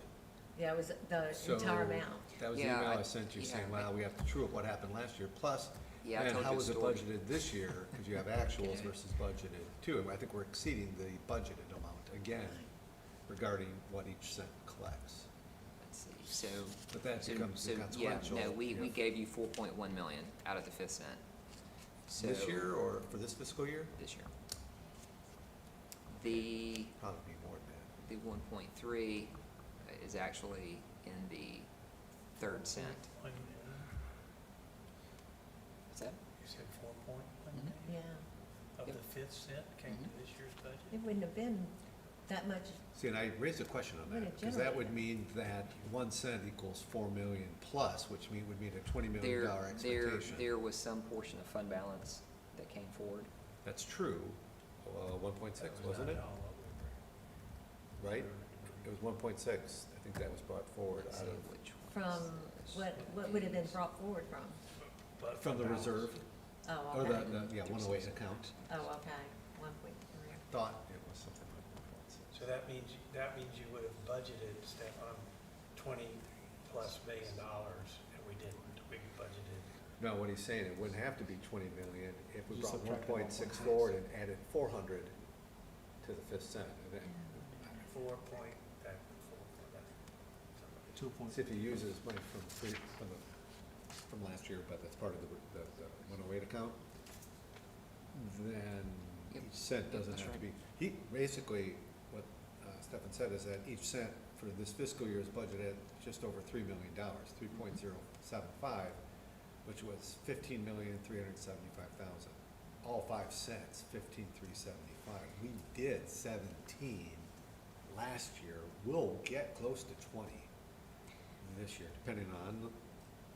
Yeah, it was the So entire amount. that was the Yeah, email I- I sent you yeah, saying, I- wow, we have to true up what happened last year, plus, Yeah, I and told how you a was it story. budgeted this year? Because you have actuals Okay. versus budgeted too. And I think we're exceeding the budgeted amount again regarding what each cent collects. Let's see, so. But that so- becomes so, consequential. Yeah, no, we if- gave you 4.1 million out of the fifth cent. This So- year or for this fiscal year? This year. The Probably be more than that. the 1.3 is actually in the third cent. 1 million. What's that? You said 4.1 Mhm. million Yeah, of Yep. the fifth cent came to Mhm. this year's budget? it wouldn't have been that much. See, and I raised a question on Would that, it because that would generate? mean that 1 cent equals 4 million plus, which would mean a $20 million There expectation. was some portion of fund balance that came forward. That's true. 1.6, That was wasn't not it? all what we were- Right? It was 1.6. I think that was brought forward Let's out see of, which one From, this what would have been is. brought forward from? But from the balance. reserve, Oh, or okay. the 108 account. Oh, okay, 1.3. Thought it was something like 1.6. So that means you would have budgeted, Stefan, 20+ million dollars, and we didn't. We budgeted, No, what he's saying, it wouldn't have to be 20 million if we You brought subtract the 1.6 1.6. forward and added 400 to the fifth cent. And then, 4 point, that, 4 point, that. 2 point. see if he uses money from last year, but that's part of the 108 account, then Yep. each cent Yep, doesn't that's have to right. be, basically, what Stefan said is that each cent for this fiscal year is budgeted just over $3 million, 3.075, which was 15,375,000. All 5 cents, 15,375. We did 17 last year. We'll get close to 20 this year, depending on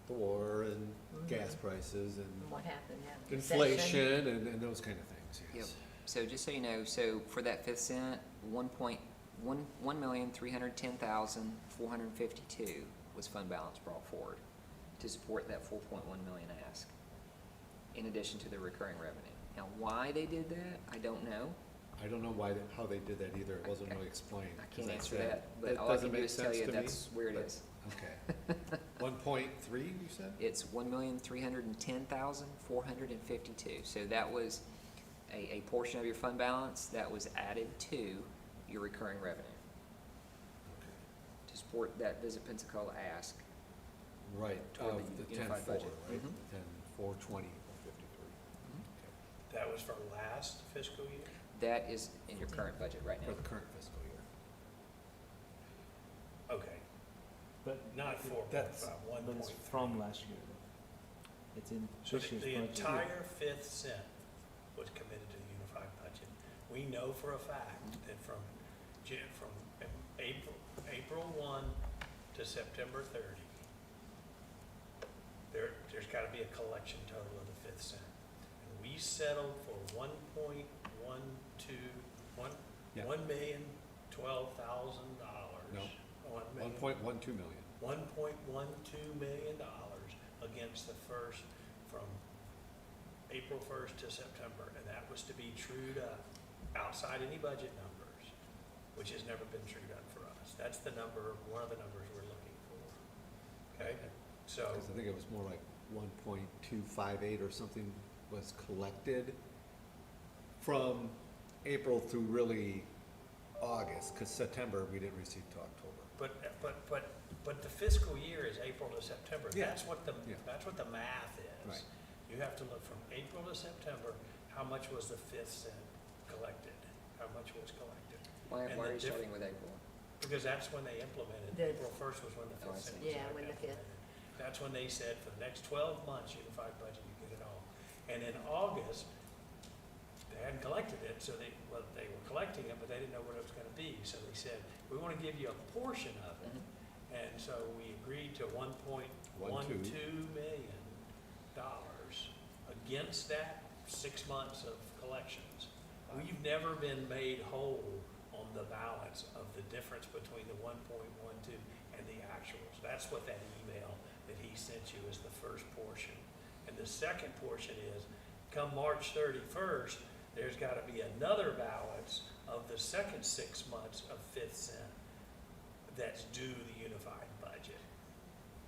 the war and gas prices and And what happened, yeah. inflation and those kind of things, Yep. yes. So just so you know, so for that fifth cent, 1,310,452 was fund balance brought forward to support that 4.1 million ask, in addition to the recurring revenue. Now, why they did that, I don't know. I don't know how they did that either. It wasn't Okay. really explained. I 'cause can't I answer said, that, but all I doesn't can do make is tell sense you to me, that's where it but- is. Okay. 1.3, you said? It's 1,310,452. So that was a portion of your fund balance that was added to your recurring revenue Okay. to support that Visit Pensacola ask. Right, Toward of the the unified 10.4, budget. right? Mhm. 10.420, 53. That was for last fiscal year? That is in your current budget right For now. the current fiscal year. Okay, But, not 4.5, That's- 1.3. but it's from last year. It's in So this year's the budget. entire fifth cent was committed to the unified budget. We know for a fact that from April 1 to September 30, there's got to be a collection total of the fifth cent. And we settled for Yeah. $1,012,000. No. 1.12 million. $1.12 million against the first, from April 1st to September, and that was to be trued up outside any budget numbers, which has never been trued up for us. That's the number, one of the numbers we're looking for. Okay? So, Because I think it was more like 1.258 or something was collected from April through really August, because September we didn't receive till October. But the fiscal year is April to September. Yeah. That's what the, Yeah. that's what the math is. Right. You have to look from April to September, how much was the 5th cent collected? How much was collected? Why And are the you diff- starting with April? Because that's when they implemented, The- April 1st was when the Oh, I 5th see. cent was Yeah, when the fifth. implemented. That's when they said for the next 12 months, unified budget, you get it all. And in August, they hadn't collected it, so they were collecting it, but they didn't know what it was gonna be. So they said, we wanna give you a portion of it. Mhm. And so we agreed to $1.12 million against that 6 months of collections. We've never been made whole on the balance of the difference between the 1.12 and the actuals. That's what that email that he sent you is the first portion. And the second portion is, come March 31st, there's gotta be another balance of the second 6 months of 5th cent that's due the unified budget.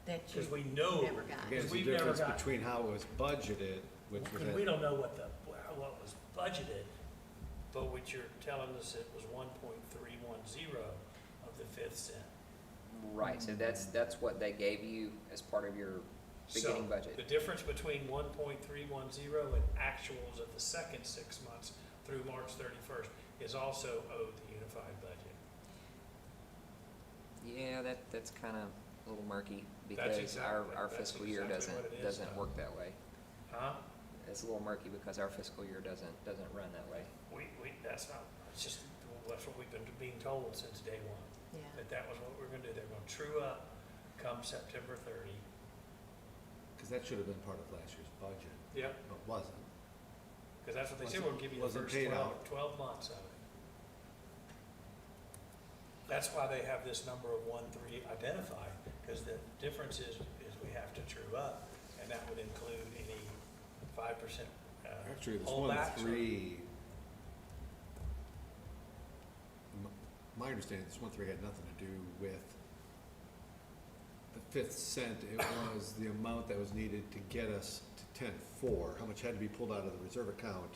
That you Because we know, never got. Again, it's the we've never difference got- between how it was budgeted, which was because we at, don't know what was budgeted, but what you're telling us it was 1.310 of the 5th cent. Right, so that's what they gave you as part of your beginning So, budget. the difference between 1.310 and actuals of the second 6 months through March 31st is also owed the unified budget. Yeah, that's kind of a little murky That's because our exactly- that's fiscal year exactly what it is, doesn't though. work that way. Huh? It's a little murky because our fiscal year doesn't run that way. That's not, it's just, that's what we've been being told since day one. Yeah. That was what we're gonna do. They're gonna true up come September 30. because that should have been part of last year's budget, Yep. but wasn't. Because that's what they said, we'll give you the Wasn't first paid 12 out. 12 months of it. That's why they have this number of 1.3 identified, because the difference is we have to true up, and that would include any 5% Actually, this holdbacks. 1.3, my understanding, this 1.3 had nothing to do with the 5th cent. It was the amount that was needed to get us to 10.4, how much had to be pulled out of the reserve account,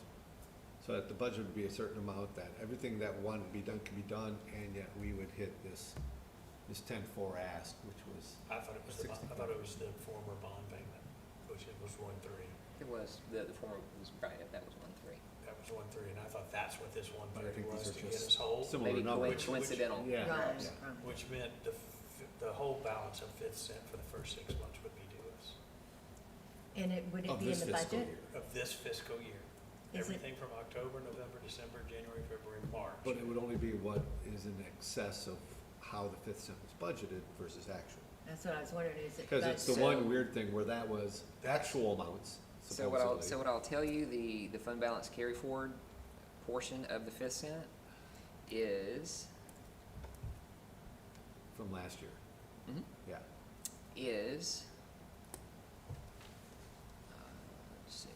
so that the budget would be a certain amount, that everything that wanted to be done could be done, and yet we would hit this 10.4 ask, which was, I thought it was the former bond payment, which it was 1.3. It was, the former was, right, that was 1.3. That was 1.3, and I thought that's what this but I 1.3 think was these to are get us just whole, similar Maybe numbers. coincidental. Yeah, Right. yeah. which meant the whole balance of 5th cent for the first 6 months would be due us, And would it Of be in this the fiscal budget? year. of this fiscal year. Is it- Everything from October, November, December, January, February, March. But it would only be what is in excess of how the 5th cent was budgeted versus actual. That's what I was wondering, is it? Because it's the So- one weird thing where that was actual amounts, So what I'll supposedly. tell you, the fund balance carry forward portion of the 5th cent is, From last year, mhm, yeah. is, let's see,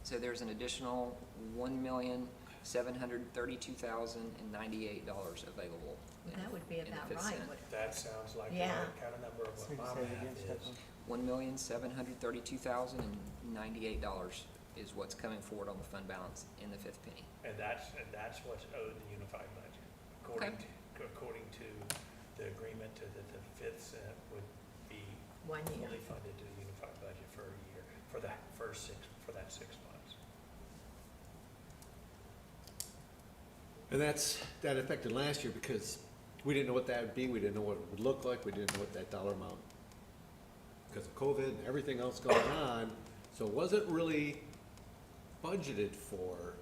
so there's an additional $1,732,098 available. in- That would be in the about 5th right, cent. would it? That sounds like the Yeah. right kind of number of So what you my say it again, math is. Stefan? $1,732,098 is what's coming forward on the fund balance in the 5th penny. And that's what's owed the unified budget, according to the agreement to that the 5th cent would be 1 year. fully funded to the unified budget for a year, for that first 6 months. And that affected last year because we didn't know what that would be, we didn't know what it would look like, we didn't know what that dollar amount, because of COVID and everything else going on, so it wasn't really budgeted for,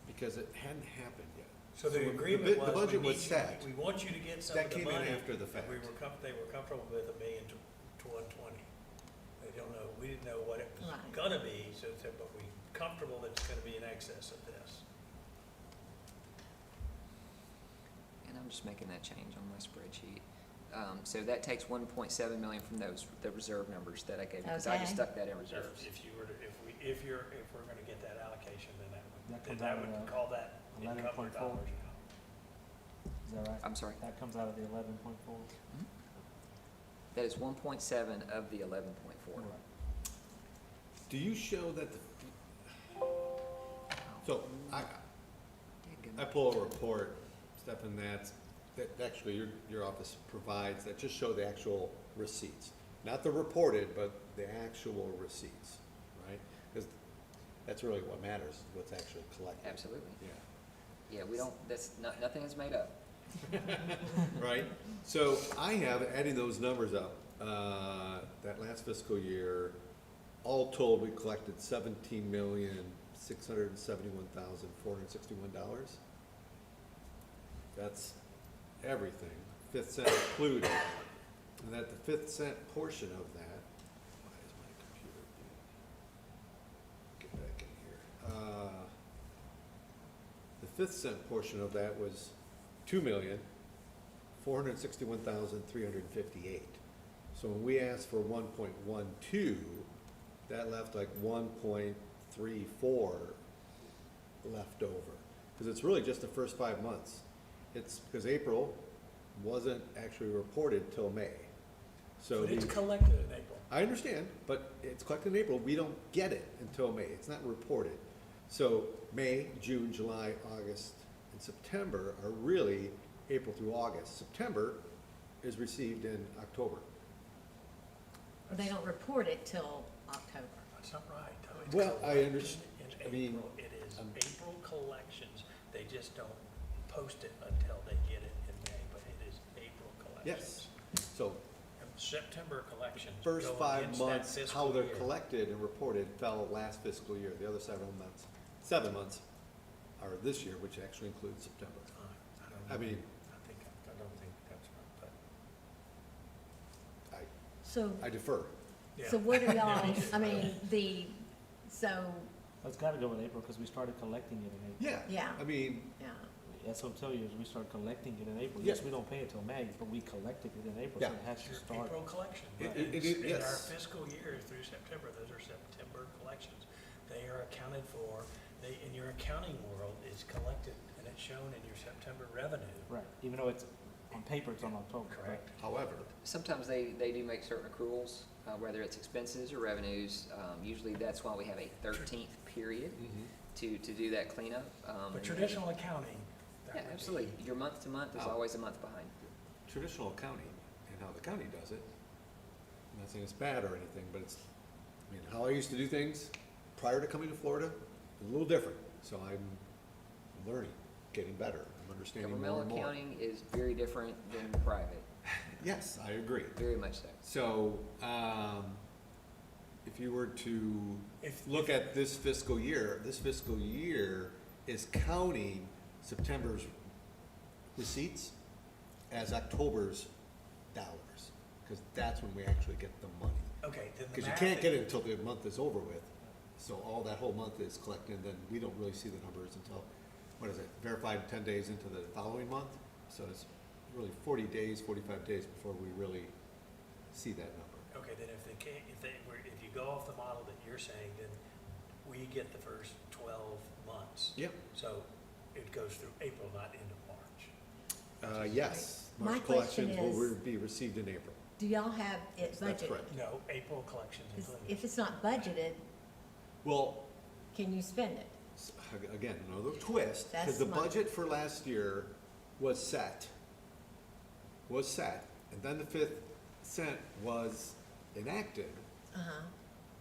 because it hadn't happened yet. So the the agreement was, budget was set. we want you to get some That of the came in money. after the and fact. they were comfortable with $1 million to 120. They don't know, we didn't know what it was Right. gonna be, so, but we comfortable that it's gonna be in excess of this. And I'm just making that change on my spreadsheet. So that takes 1.7 million from the reserve numbers that I gave you, because I just Okay. stuck that in reserves. If we're gonna get that allocation, then That comes that out of would the call that 11.4. encumbered dollars now. Is that right? I'm sorry. That comes out of the 11.4? That is 1.7 of the 11.4. Do you show that so I pull a report, Stefan, that actually your office provides, that just show the actual receipts. Not the reported, but the actual receipts, right? Because that's really what matters, is what's actually collected. Absolutely. Yeah. Yeah, we don't, nothing is made up. Right? So I have, adding those numbers up, that last fiscal year, all told, we collected $17,671,461. That's everything, 5th cent included. And that the 5th cent portion of that, why is my computer being, get back in here. The 5th cent portion of that was 2,461,358. So when we asked for 1.12, that left like 1.34 left over. Because it's really just the first 5 months. It's because April wasn't actually reported till May. So But it's the, collected in April. I understand, but it's collected in April. We don't get it until May. It's not reported. So May, June, July, August, and September are really April through August. September is received in October. They don't report it till October. That's not right, though. It's Well, I collected understand. in I mean, April. It is I'm- April collections. They just don't post it until they get it in May, but it is April collections. Yes. So And September collections first go 5 against that months, fiscal how they're year. collected and reported fell last fiscal year. The other 7 months are this year, which actually includes September. I don't I know. mean, I don't think that's right, but. So, I defer. Yeah. so what are Yeah, y'all, me too. I mean, so, It's gotta go in April, because we started collecting it in April. Yeah. yeah, I mean, yeah. That's what I'm telling you, is we started collecting it in April. Yeah. Yes, we don't pay it till May, but we collected it in April, so Yeah. it has to Your start. April collection. It- Right. it- It's- In our yes. fiscal year through September, those are September collections. They are accounted for, in your accounting world, is collected and it's shown in your September revenue. Right, even though it's, on paper, it's on October. but- Correct. however, Sometimes they do make certain accruals, whether it's expenses or revenues. Usually that's why we have a 13th period to do that cleanup. But traditional accounting, that Yeah, would be- absolutely. Your month to month is Oh. always a month behind. traditional accounting and how the county does it, I'm not saying it's bad or anything, but it's, I mean, how I used to do things prior to coming to Florida is a little different. So I'm learning, getting better, I'm understanding more Governmental and more. accounting is very different than private, Yes, I agree. very much so. So, if you were to If- look at this fiscal year is counting September's receipts as October's dollars, because that's when we actually get the money. Okay, then the Because you math can't is- get it until the month is over with, so all that whole month is collected, and then we don't really see the numbers until, what is it, verified 10 days into the following month? So it's really 40 days, 45 days before we really see that number. Okay, then if you go off the model that you're saying, then we get the first 12 months. Yep. So it goes through April, not into March. Yes, My March question collections will is- be received in April. Do y'all have it That's budgeted? correct. No, April collections 'Cause included. if it's not budgeted, Well, can you spend it? again, another twist, because That's the my- budget for last year was set, and then the 5th cent was enacted, Uh-huh.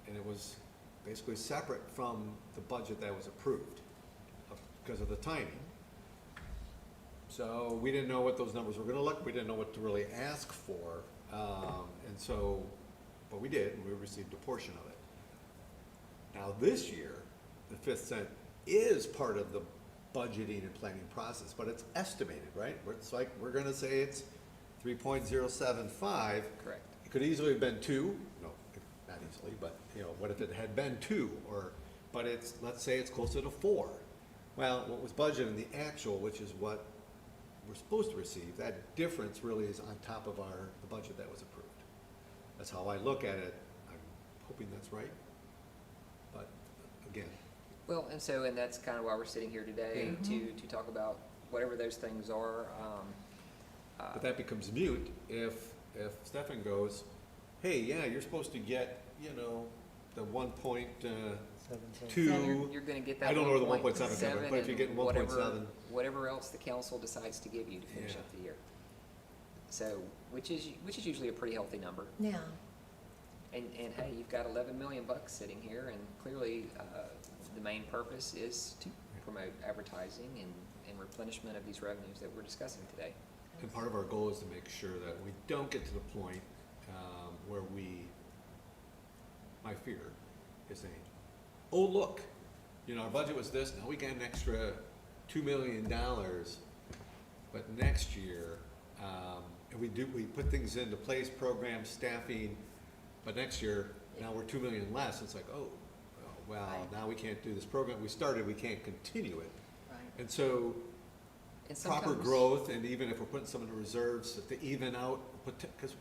and it was basically separate from the budget that was approved because of the timing. So we didn't know what those numbers were gonna look, we didn't know what to really ask for, and so, but we did, and we received a portion of it. Now, this year, the 5th cent is part of the budgeting and planning process, but it's estimated, right? It's like, we're gonna say it's 3.075. Correct. It could easily have been 2, no, not easily, but, you know, what if it had been 2, but it's, let's say it's closer to 4. Well, what was budgeted in the actual, which is what we're supposed to receive, that difference really is on top of the budget that was approved. That's how I look at it. I'm hoping that's right. But again, Well, and that's kind of why we're sitting here today, to talk about whatever those things are. but that becomes mute if if Stefan goes, hey, yeah, you're supposed to get, you know, the 1.2, You're gonna get that I don't know where the 1.7 1.7 comes, but if you're getting and whatever- 1.7. Whatever else the council decides to give you to finish Yeah. up the year. So, which is usually a pretty healthy number. Yeah, And hey, you've got 11 million bucks sitting here, and clearly, the main purpose is to promote advertising and replenishment of these revenues that we're discussing today. And part of our goal is to make sure that we don't get to the point where my fear is saying, oh, look, you know, our budget was this, now we got an extra $2 million, but next year, and we put things into place, programs, staffing, but next year, now we're 2 million less, it's like, oh, well, Right. now we can't do this program, we started, we can't continue it. right. And so, And proper sometimes- growth, and even if we're putting some in the reserves to even out, because,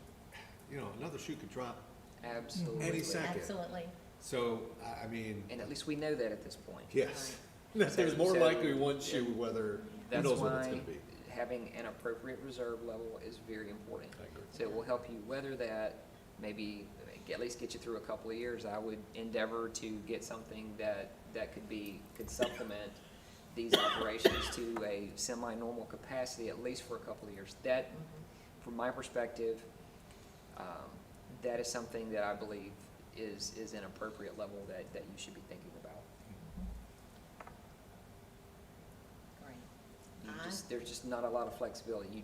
you know, another shoe could drop. Absolutely. Any second. Absolutely. So, I mean, And at least we know that at this point. yes. Right. There's more So- likely one shoe, whether, who That's knows what it's why gonna be. having an appropriate reserve level is very important. I agree. So it will help you weather that, maybe at least get you through a couple of years. I would endeavor to get something that could supplement these operations to a semi-normal capacity, at least for a couple of years. That, Mhm. from my perspective, that is something that I believe is an appropriate level that you should be thinking about. Great. There's just not a lot of flexibility. You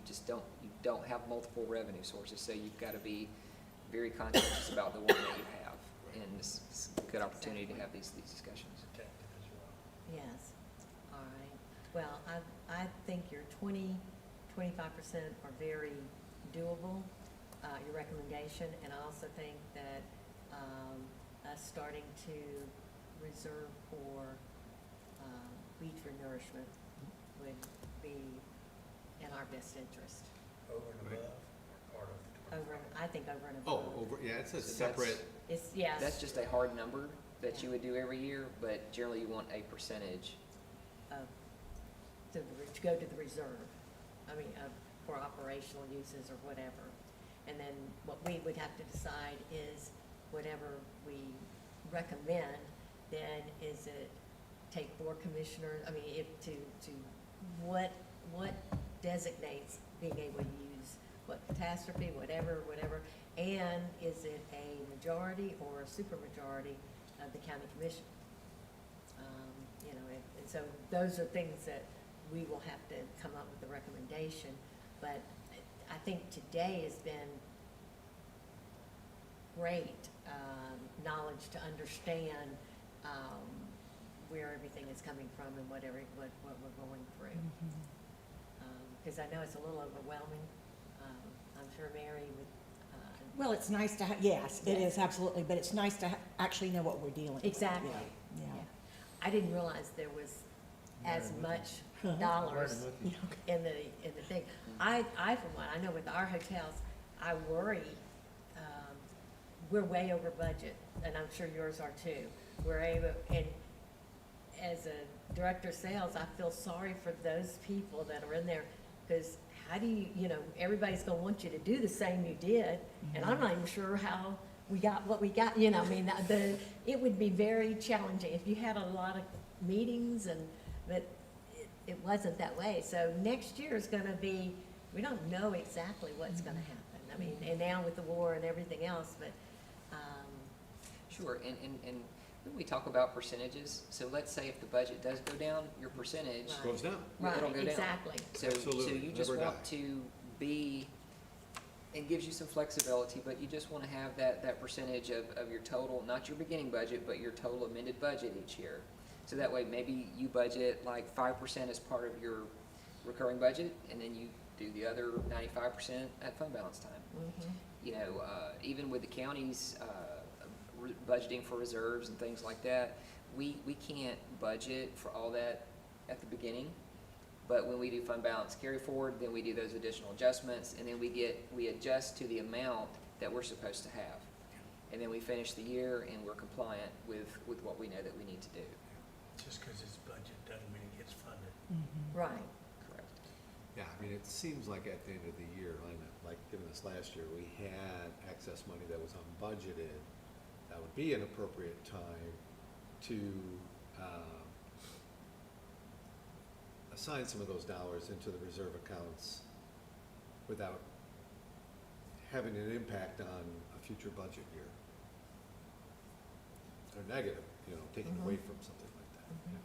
don't have multiple revenue sources, so you've got to be very conscientious about the one that you have. And this is a good opportunity to have these discussions. Protected as well. Yes, all right. Well, I think your 25% are very doable, your recommendation, and I also think that us starting to reserve for beach renourishment would be in our best interest. Over and Right. above, or part of the 25. I think over and Oh, above. yeah, it's a So separate, It's, yes. That's just a hard number that you would do every year, but generally you want a percentage. To go to the reserve, I mean, for operational uses or whatever. And then what we would have to decide is whatever we recommend, then is it take board commissioners, I mean, what designates being able to use what catastrophe, whatever, and is it a majority or a supermajority of the county commission? You know, and so those are things that we will have to come up with a recommendation, but I think today has been great, knowledge to understand, where everything is coming from and what we're going through. Because I know it's a little overwhelming. I'm sure Mary would, Well, it's nice to yes, it Yes. is, absolutely, but it's nice to actually know what we're dealing with. exactly. Yeah. Yeah. I didn't realize there was as Right. much Huh. dollars Right, with you. in the thing. I for one, I know with our hotels, I worry, we're way over budget, and I'm sure yours are too. We're able, and as a director of sales, I feel sorry for those people that are in there, because how do you know, everybody's gonna want you to do the same you did, and I'm not even sure how we got what we got, you know, I mean, it would be very challenging if you had a lot of meetings but it wasn't that way. So next year is gonna be, we don't know exactly what's gonna happen. I mean, and now with the war and everything else, but, Sure, and when we talk about percentages, so let's say if the budget does go down, your percentage, Right. goes down. right, it'll go down. exactly. So Absolutely, you just never want die. to be, it gives you some flexibility, but you just want to have that percentage of your total, not your beginning budget, but your total amended budget each year. So that way, maybe you budget like 5% as part of your recurring budget, and then you do the other 95% at fund balance time. Mhm. You know, even with the counties, budgeting for reserves and things like that, we can't budget for all that at the beginning. But when we do fund balance carry forward, then we do those additional adjustments, and then we adjust to the amount that we're supposed to have. And then we finish the year and we're compliant with what we know that we need to do. Just because it's budget doesn't mean it gets funded. Right. Correct. Yeah, I mean, it seems like at the end of the year, like given this last year, we had excess money that was unbudgeted. That would be an appropriate time to assign some of those dollars into the reserve accounts without having an impact on a future budget year. Or negative, taking away from something like that.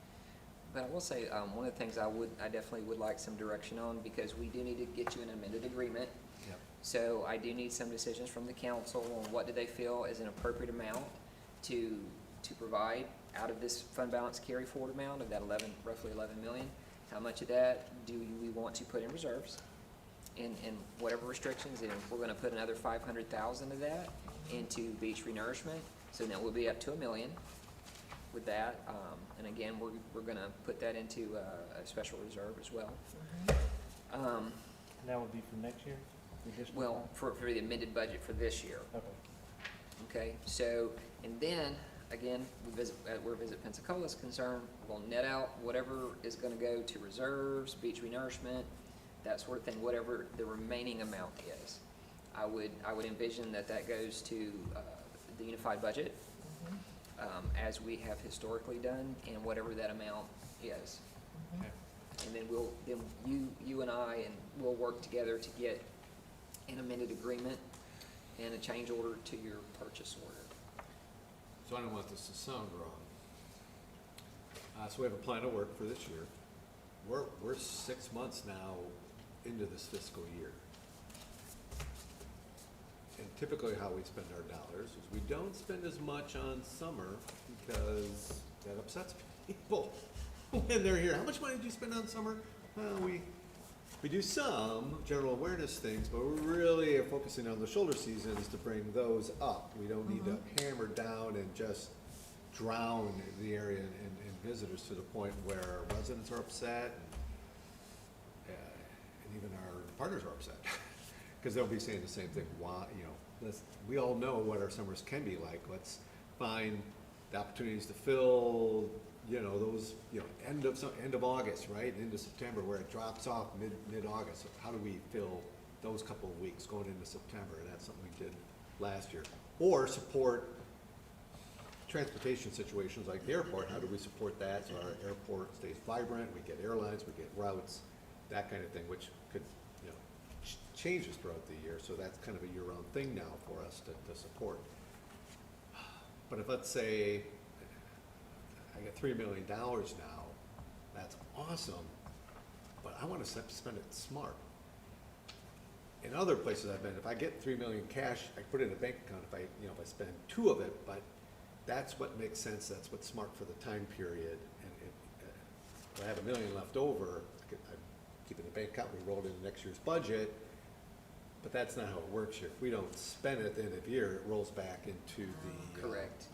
But I will say, one of the things I definitely would like some direction on, because we do need to get you an amended agreement. Yep. So I do need some decisions from the council on what do they feel is an appropriate amount to provide out of this fund balance carry forward amount of that roughly 11 million. How much of that do we want to put in reserves? In whatever restrictions, and we're gonna put another 500,000 of that into beach renourishment, so now we'll be up to $1 million with that. And again, we're gonna put that into a special reserve as well. And that would be for next year? The additional Well, for the amended budget for this year. five? Okay. Okay, so, and then, again, where Visit Pensacola is concerned, we'll net out whatever is gonna go to reserves, beach renourishment, that sort of thing, whatever the remaining amount is. I would envision that goes to, the unified budget, as we have historically done, and whatever that amount is. Okay. And then you and I, and we'll work together to get an amended agreement and a change order to your purchase order. So I don't want this to sound wrong. So we have a plan of work for this year. We're 6 months now into this fiscal year. And typically how we spend our dollars is we don't spend as much on summer because that upsets people when they're here. How much money did you spend on summer? Well, we do some general awareness things, but we're really focusing on the shoulder seasons to bring those up. We don't need to hammer down and just drown the area in visitors to the point where residents are upset and even our partners are upset. Because they'll be saying the same thing, why, we all know what our summers can be like. Let's find the opportunities to fill, those, end of August, right, into September, where it drops off mid-August. So how do we fill those couple of weeks going into September? And that's something we did last year. Or support transportation situations like the airport. How do we support that so our airport stays vibrant? We get airlines, we get routes, that kind of thing, which could, changes throughout the year. So that's kind of a year-round thing now for us to support. But if, let's say, I get $3 million now, that's awesome, but I want to spend it smart. In other places I've been, if I get $3 million cash, I put it in a bank account if I spend 2 of it, but that's what makes sense, that's what's smart for the time period. And if I have $1 million left over, I keep it in a bank account, we roll it into next year's budget, but that's not how it works here. If we don't spend it at the end of the year, it rolls back into the Correct.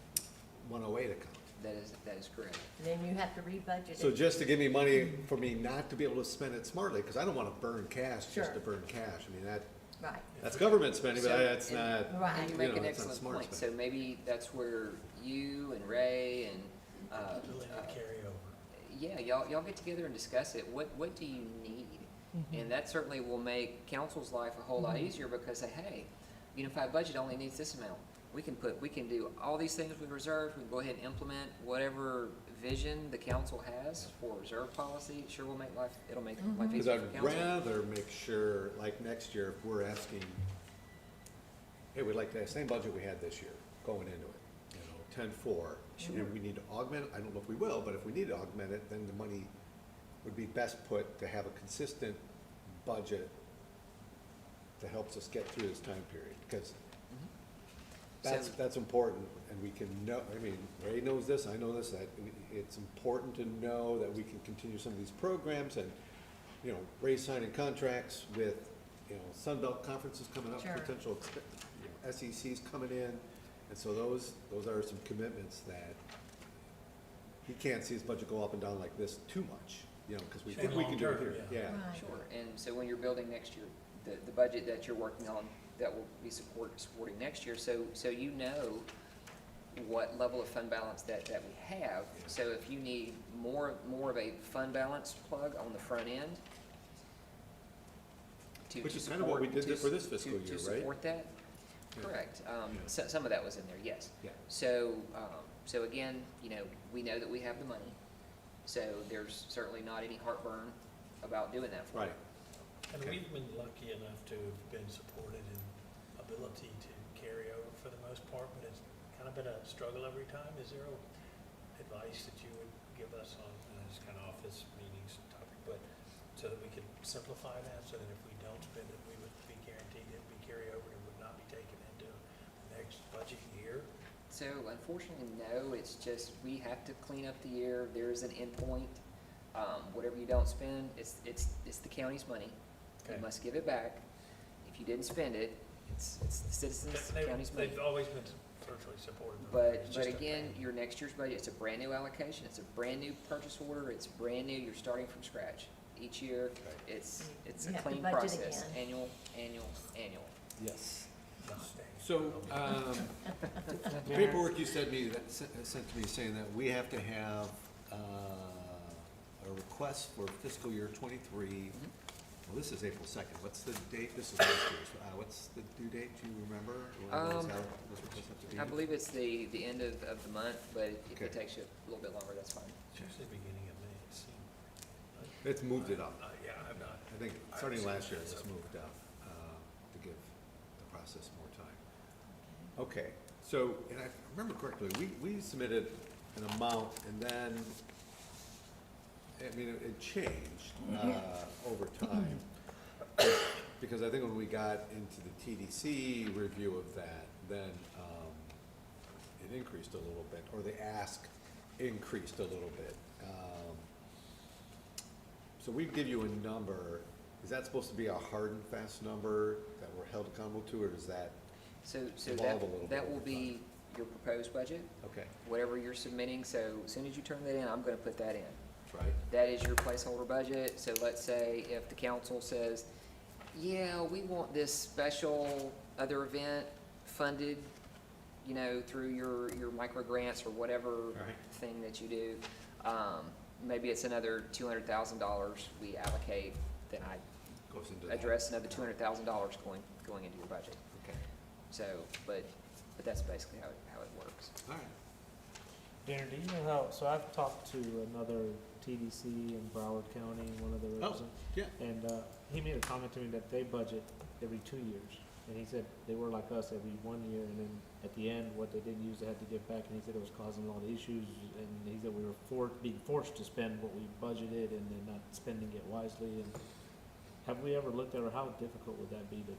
108 account. That is correct. Then you have to rebudget it. So just to give me money for me not to be able to spend it smartly, because I don't want to burn cash Sure. just to burn cash. I mean, Right, that's government spending, but So- that's and- not, right. And you make an that's not excellent smart point, so spending. maybe that's where you and Ray and, To let it carry over. yeah, y'all get together and discuss it. What do you need? And that certainly will make council's life a whole lot easier, because say, hey, unified budget only needs this amount. We can do all these things with reserves, we can go ahead and implement whatever vision the council has for reserve policy. It sure will make it'll make life Because easier for I'd council. rather make sure, like next year, if we're asking, hey, we'd like the same budget we had this year, going into it, 10-4. And we need to augment it, I don't know if we will, but if we need to augment it, then the money would be best put to have a consistent budget that helps us get through this time period, because So- that's important, and we can know, I mean, Ray knows this, I know this, that it's important to know that we can continue some of these programs, and, Ray's signing contracts with, Sunbelt conferences coming up, Sure. potential, SECs coming in, and so those are some commitments that he can't see his budget go up and down like this too much, because we think we can do it Long-term, here, yeah. yeah. Right. Sure, and so when you're building next year, the budget that you're working on, that will be supporting next year, so you know what level of fund balance that we have. So if you need more of a fund balance plug on the front end, to. Which to is kind of what we support- did to for this s- fiscal to- year, To right? support that, Yeah. correct. Yeah. Some of that was in there, yes. Yeah. So, so again, you know, we know that we have the money, so there's certainly not any heartburn about doing that for Right. it. And Okay. we've been lucky enough to have been supported in ability to carry over for the most part, but it's kind of been a struggle every time. Is there advice that you would give us on, it's kind of off this meeting's topic, but so that we could simplify that, so that if we don't spend it, we would be guaranteed it'd be carry over and would not be taken into the next budget year? So unfortunately, no, it's just, we have to clean up the year, there's an endpoint. Whatever you don't spend, it's the county's money. You Okay. must give it back. If you didn't spend it, it's the citizens, the county's money. They've always been virtually supportive. of it. But, It's but just a again, pain. your next year's budget, it's a brand new allocation, it's a brand new purchase order, it's brand new, you're starting from scratch. Each year, it's You a have to clean budget process, again. annual. Yes. Not staying. So, the paperwork you sent me, sent to me saying that we have to have, a request for fiscal year '23. Well, this is April 2nd. What's the date? This is last year's. What's the due date? Do you remember? When was that- this request have to be? I believe it's the end of the month, but if Okay. it takes you a little bit longer, that's fine. It's usually beginning of May, it seemed. It's moved it up. Yeah, I'm not. I think I starting haven't last seen year, it, it's so- moved up to give the process more time. Okay, so, and I remember correctly, we submitted an amount and then, I mean, it changed over time. Because I think when we got into the TDC review of that, then it increased a little bit, or the ask increased a little bit. So we give you a number, is that supposed to be a hard and fast number that we're held accountable to, or does that, So Evolve a little bit that over will be your proposed budget, okay, whatever you're submitting, so as soon as you turn that in, I'm gonna put that in. right? That is your placeholder budget, so let's say if the council says, yeah, we want this special other event funded, you know, through your micro grants or whatever Right. thing that you do, maybe it's another $200,000 we allocate, then I Goes into that. address another $200,000 going into your budget. Okay, So, but that's basically how it works. all right. Darren, do you know how, so I've talked to another TDC in Broward County, one of the Oh, representatives. yeah, And he made a comment to me that they budget every 2 years. And he said they were like us every 1 year, and then at the end, what they didn't use, they had to give back. And he said it was causing a lot of issues, and he said we were being forced to spend what we budgeted and then not spending it wisely. And have we ever looked at, or how difficult would that be to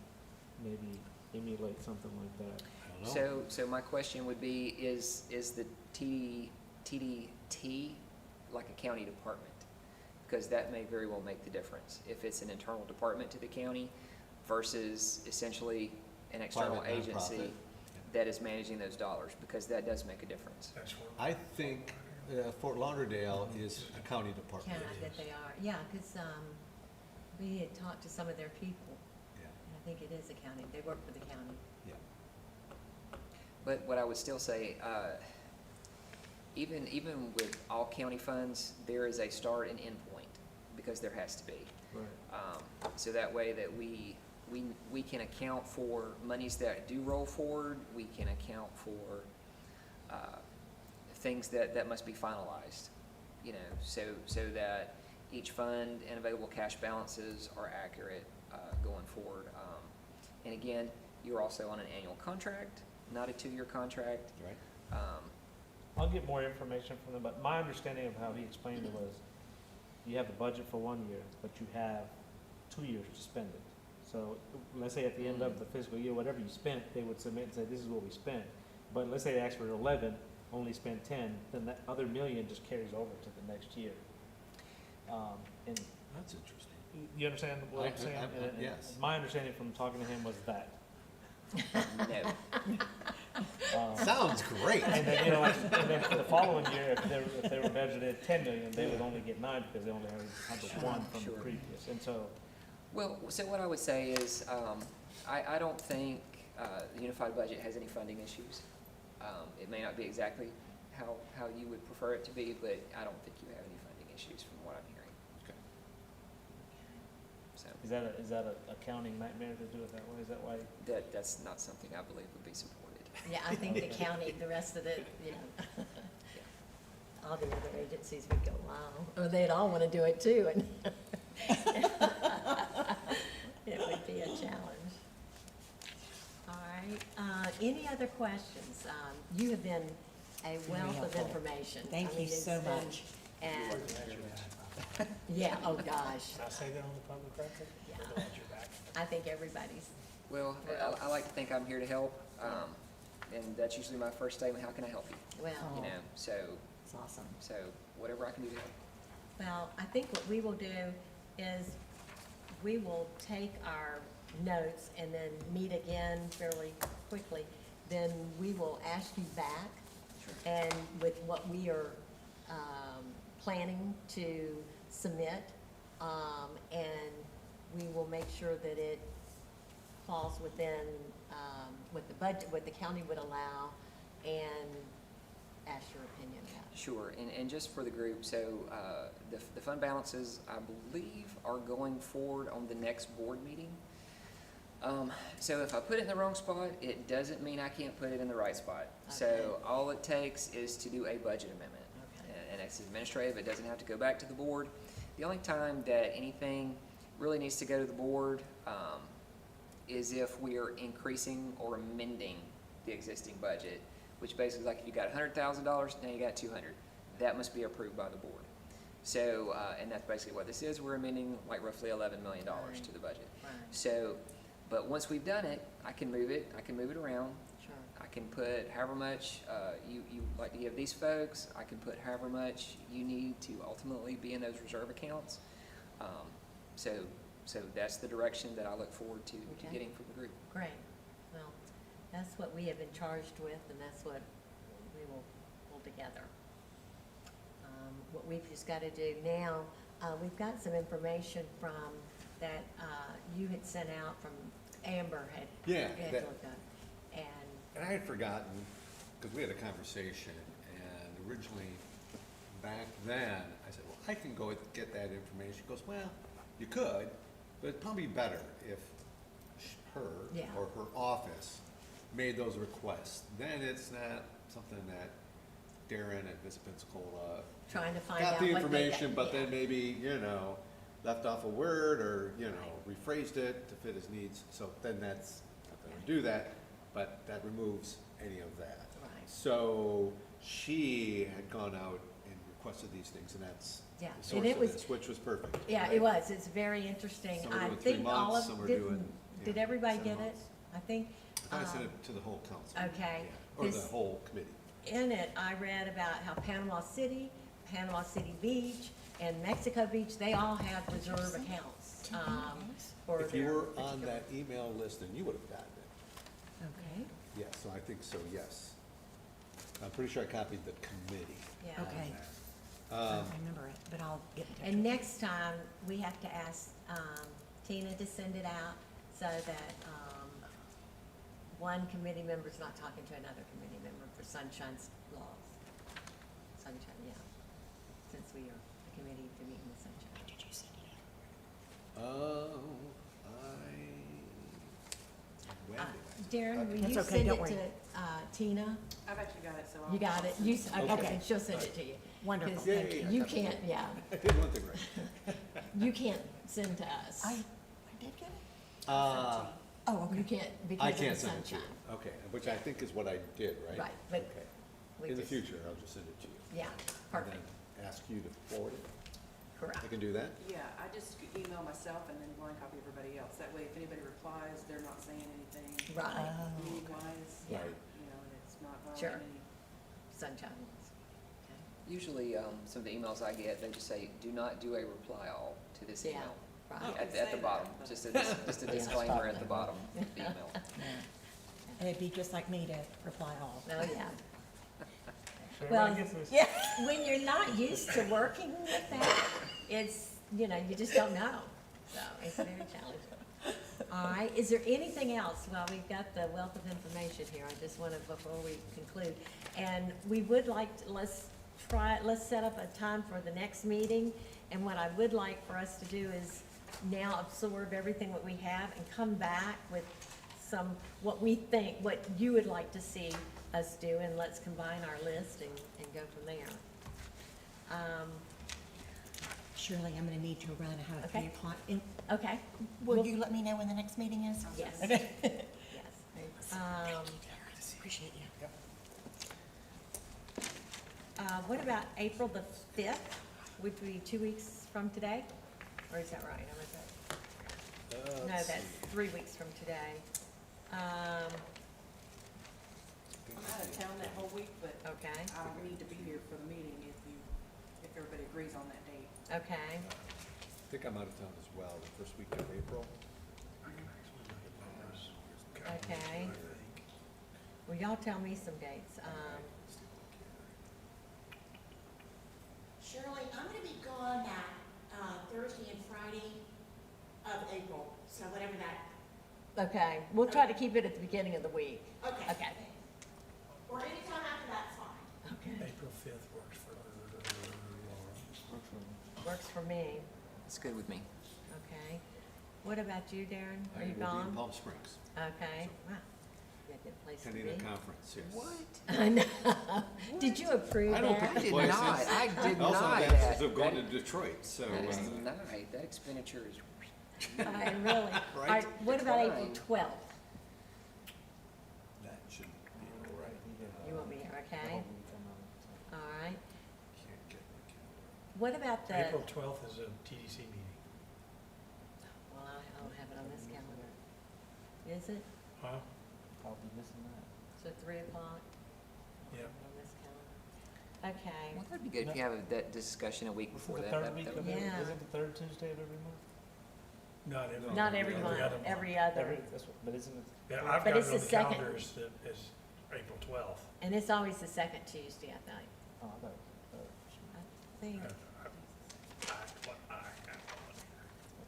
maybe emulate something like that? I don't know. So my question would be, is the TDT like a county department? Because that may very well make the difference. If it's an internal department to the county versus essentially an external Private agency nonprofit. that is managing those dollars, because that does make a difference. That's where. I think Fort Lauderdale is a county department. County that they are, yeah, because we had talked to some of their people, Yeah, and I think it is a county, they work for the county. yeah. But what I would still say, even with all county funds, there is a start and end point, because there has to be. Right. So that way that we can account for monies that do roll forward, we can account for things that must be finalized, you know, so that each fund and available cash balances are accurate going forward. And again, you're also on an annual contract, not a 2-year contract. Right. I'll get more information from them, but my understanding of how he explained it was, you have the budget for 1 year, but you have 2 years to spend it. So let's say at the end of the fiscal year, whatever you spent, they would submit and say, this is what we spent. But let's say they ask for 11, only spend 10, then that other million just carries over to the next year. And That's interesting. you understand what I'm saying? And yes. My understanding from talking to him was that. No. Sounds great. And then, and then for the following year, if they were budgeted 10 million, they would only get 9 because they only had the 1 from the Sure. previous. And so, Well, so what I would say is, I don't think the unified budget has any funding issues. It may not be exactly how you would prefer it to be, but I don't think you have any funding issues from what I'm hearing. Okay. So, Is that a accounting nightmare to do it that way? Is that why? That's not something I believe would be supported. Yeah, I think the county, the rest of it, you know, all the other agencies would go, wow, or they'd all want to do it too, and it would be a challenge. All right, any other questions? You have been a Very wealth of helpful. information. Thank I mean, you it's so been- much. And, Glad you're back. yeah, oh gosh, Can I say that on the public record? Yeah. We're glad you're back. I think everybody's, Well, I like to think I'm here to help, and that's usually my first statement, how can I help you? well, You know, so, It's awesome. so whatever I can do to help. well, I think what we will do is we will take our notes and then meet again fairly quickly. Then we will ask you back Sure. and with what we are, planning to submit. And we will make sure that it falls within, what the budget, what the county would allow, and ask your opinion about it. Sure, and just for the group, so, the fund balances, I believe, are going forward on the next board meeting. So if I put it in the wrong spot, it doesn't mean I can't put it in the right spot. So Okay. all it takes is to do a budget amendment. Okay. And it's administrative, it doesn't have to go back to the board. The only time that anything really needs to go to the board, is if we are increasing or amending the existing budget, which basically is like if you got $100,000, now you got 200. That must be approved by the board. So, and that's basically what this is, we're amending like roughly $11 million Right. to the budget. Right, So, but once we've done it, I can move it around. sure. I can put however much you like to give these folks. I can put however much you need to ultimately be in those reserve accounts. So that's the direction that I look forward to Okay. getting from the group. Great. Well, that's what we have been charged with, and that's what we will pull together. What we've just got to do now, we've got some information from, that you had sent out from Amber had. Yeah, had that- looked up. And, And I had forgotten, because we had a conversation, and originally, back then, I said, well, I can go get that information. She goes, well, you could, but it'd probably be better if her Yeah. or her office made those requests. Then it's not something that Darren at Vista Pensacola trying to find out got what the they information, got, but yeah. then maybe, left off a word or, rephrased it to fit his needs. So then that's, not gonna do that, but that removes any of that. Right. So she had gone out and requested these things, and that's Yeah, the and source it of was- this, which was perfect. Yeah, right? it was, it's very interesting. Some are I doing 3 think all months, of, some are did, doing, did everybody 7 get it? months. I think. I sent um, it to the whole council. Okay. Yeah, Or the This- whole committee. In it, I read about how Panama City Beach, and Mexico Beach, they all have reserve accounts, for If you their were on particular- that email list, then you would have gotten it. Okay, Yeah, so I think so, yes. I'm pretty sure I copied the committee. yeah. Okay. I Um, don't remember it, but I'll get in touch And with you. next time, we have to ask, Tina to send it out so that, one committee member's not talking to another committee member for Sunshine's laws. Sunshine, yeah, since we are a committee to meet in the sunshine. Did you send it Oh, when Uh, did I? Darren, will That's you okay, send don't it worry. to, Tina? I've actually got it, so I'll. You got it? You, okay, Okay. then she'll send it to you. Wonderful, 'Cause thank you. You can't, yeah, I did one thing right. you can't send to us. I did get it? Uh, Oh, You okay. can't I because of can't the send it to you. sunshine. Okay, which I think is what I did, right? Right, but Okay. we In the just- future, I'll just send it to you. Yeah, And perfect, then ask you to forward it. correct. I can do that? Yeah, I just email myself and then blind copy everybody else. That way, if anybody replies, they're not saying anything Right, meaning wise, yeah, Right. and it's not Sure. violating any. sunshine laws. Okay. Usually, some of the emails I get, they just say, do not do a reply all to this Yeah, email. right. Oh. At the Say bottom, that, but- just a disclaimer at the bottom of the email. And it'd be just like me to reply all. Oh, yeah. So Well, everybody gets this. yeah, when you're not used to working with that, it's, you just don't know. So it's very challenging. All right, is there anything else? Well, we've got the wealth of information here. I just want to, before we conclude, and we would like, let's set up a time for the next meeting. And what I would like for us to do is, now absorb everything that we have and come back with some, what we think, what you would like to see us do, and let's combine our list and go from there. Shirley, I'm gonna need to run, I have a Okay. 3 o'clock. And Okay, will Well- you let me know when the next meeting is? yes, Okay. yes. Appreciate you. What about April the 5th, which would be 2 weeks from today? Or is that right? Am I correct? No, that's 3 weeks from today. I'm out of town that whole week, but Okay, I'll need to be here for the meeting if everybody agrees on that date. okay. I think I'm out of town as well, the first week of April. I can actually look at those. Okay. I think. Well, y'all tell me some dates. Shirley, I'm gonna be gone that, Thursday and Friday of April, so whatever that, Okay, we'll try to keep it at the beginning of the week. okay. Okay. Or anytime after that's fine. Okay. April 5th works for Laura. Works for me. It's good with me. Okay. What about you, Darren? Are I you will be in gone? Palm Springs, Okay. Wow. You a good place to attending a be. conference, yes. I know. Did you approve I don't that? pick did places. not. I did Also, not. that's That- of going to Detroit, so, That is denied. That expenditure is, I really. All Right. right, what about April Decline. 12th? that should be all right. You won't be here, okay? All right. Can't get my calendar. What about the, April 12th is a TDC meeting. well, I don't have it on this calendar. Is it? Huh? I'll be missing that. So 3 o'clock? Yep. On this calendar. Okay. well, that'd be good if you have that discussion a week Isn't before the that. third week That of would be- Yeah. Isn't the third Tuesday of every month? Not every. Not every Every month, other month. every other. But isn't it? Yeah, I've But got it's it on the the second. calendars that is April 12th. And it's always the second Tuesday, I think. Oh, I thought, I think, I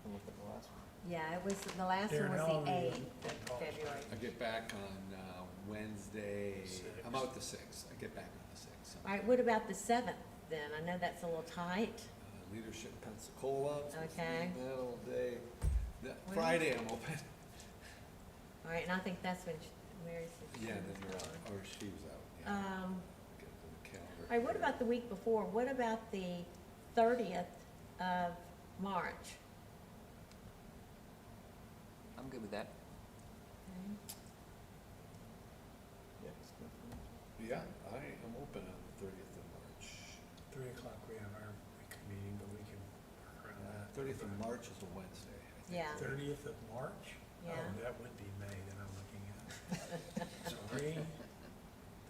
can look at the last one. yeah, it was, the last Darren, one how was long the are you 8th in of Palm February. I get back on Wednesday, Sixth. I'm out the 6th, I get back on the 6th. All right, what about the 7th then? I know that's a little tight. Leadership Pensacola, supposed to be Okay. that all day. That When- Friday I'm open. All right, and I think that's when Mary's. Yeah, then you're out, or she was out, yeah. Get to the calendar. All right, what about the week before? What about the 30th of March? I'm good with that. Okay. Yeah, it's good for me. Yeah, I am open on the 30th of March. 3 o'clock, we have our weekly meeting, but we can work around that. 30th of March is a Wednesday, I think. Yeah. 30th of March? Yeah. Oh, that would be May that I'm looking at. Sorry.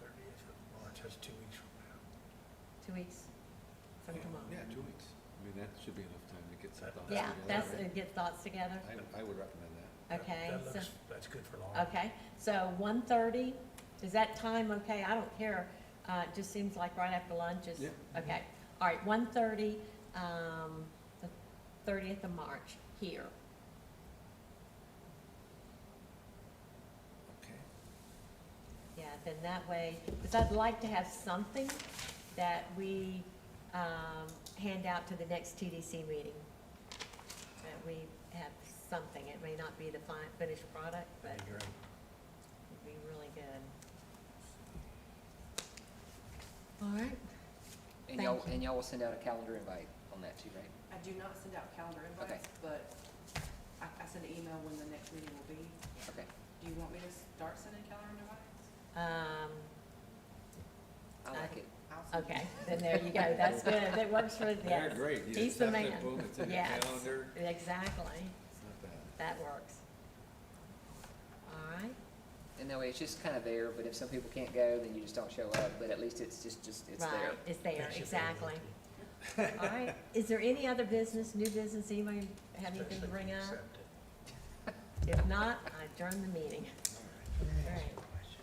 30th of March, that's 2 weeks from now. 2 weeks from tomorrow. Yeah, 2 weeks. I mean, that should be enough time to get some thoughts Yeah, together. that's, get thoughts together. I would recommend that. Okay, That so, looks, that's good for Laura. okay, so 1:30, is that time okay? I don't care, it just seems like right after lunch is, Yeah. okay. All right, 1:30, the 30th of March, here. Okay. Yeah, then that way, because I'd like to have something that we, hand out to the next TDC meeting. That we have something, it may not be the finished product, but That'd be great. it'd be really good. All right, And Thank y'all, you. and y'all will send out a calendar invite on that too, right? I do not send out calendar Okay. invites, but I send an email when the next meeting will be. Okay. Do you want me to start sending calendar invites? I like it. I'll send okay, then there you go, that's good, that works for, They're yes. great. You He's the accept it, man. boom, it's in your Yes. calendar. Exactly, It's not bad. that works. All right, And that way, it's just kind of there, but if some people can't go, then you just don't show up, but at least it's just, it's there. right, it's there, Thanks for exactly. being All right, is there any other business, new business, anybody have anything to Especially bring if you up? accept it. If not, I adjourn the meeting. Let me ask you Right. a question.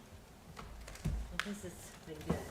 Well, this has been good.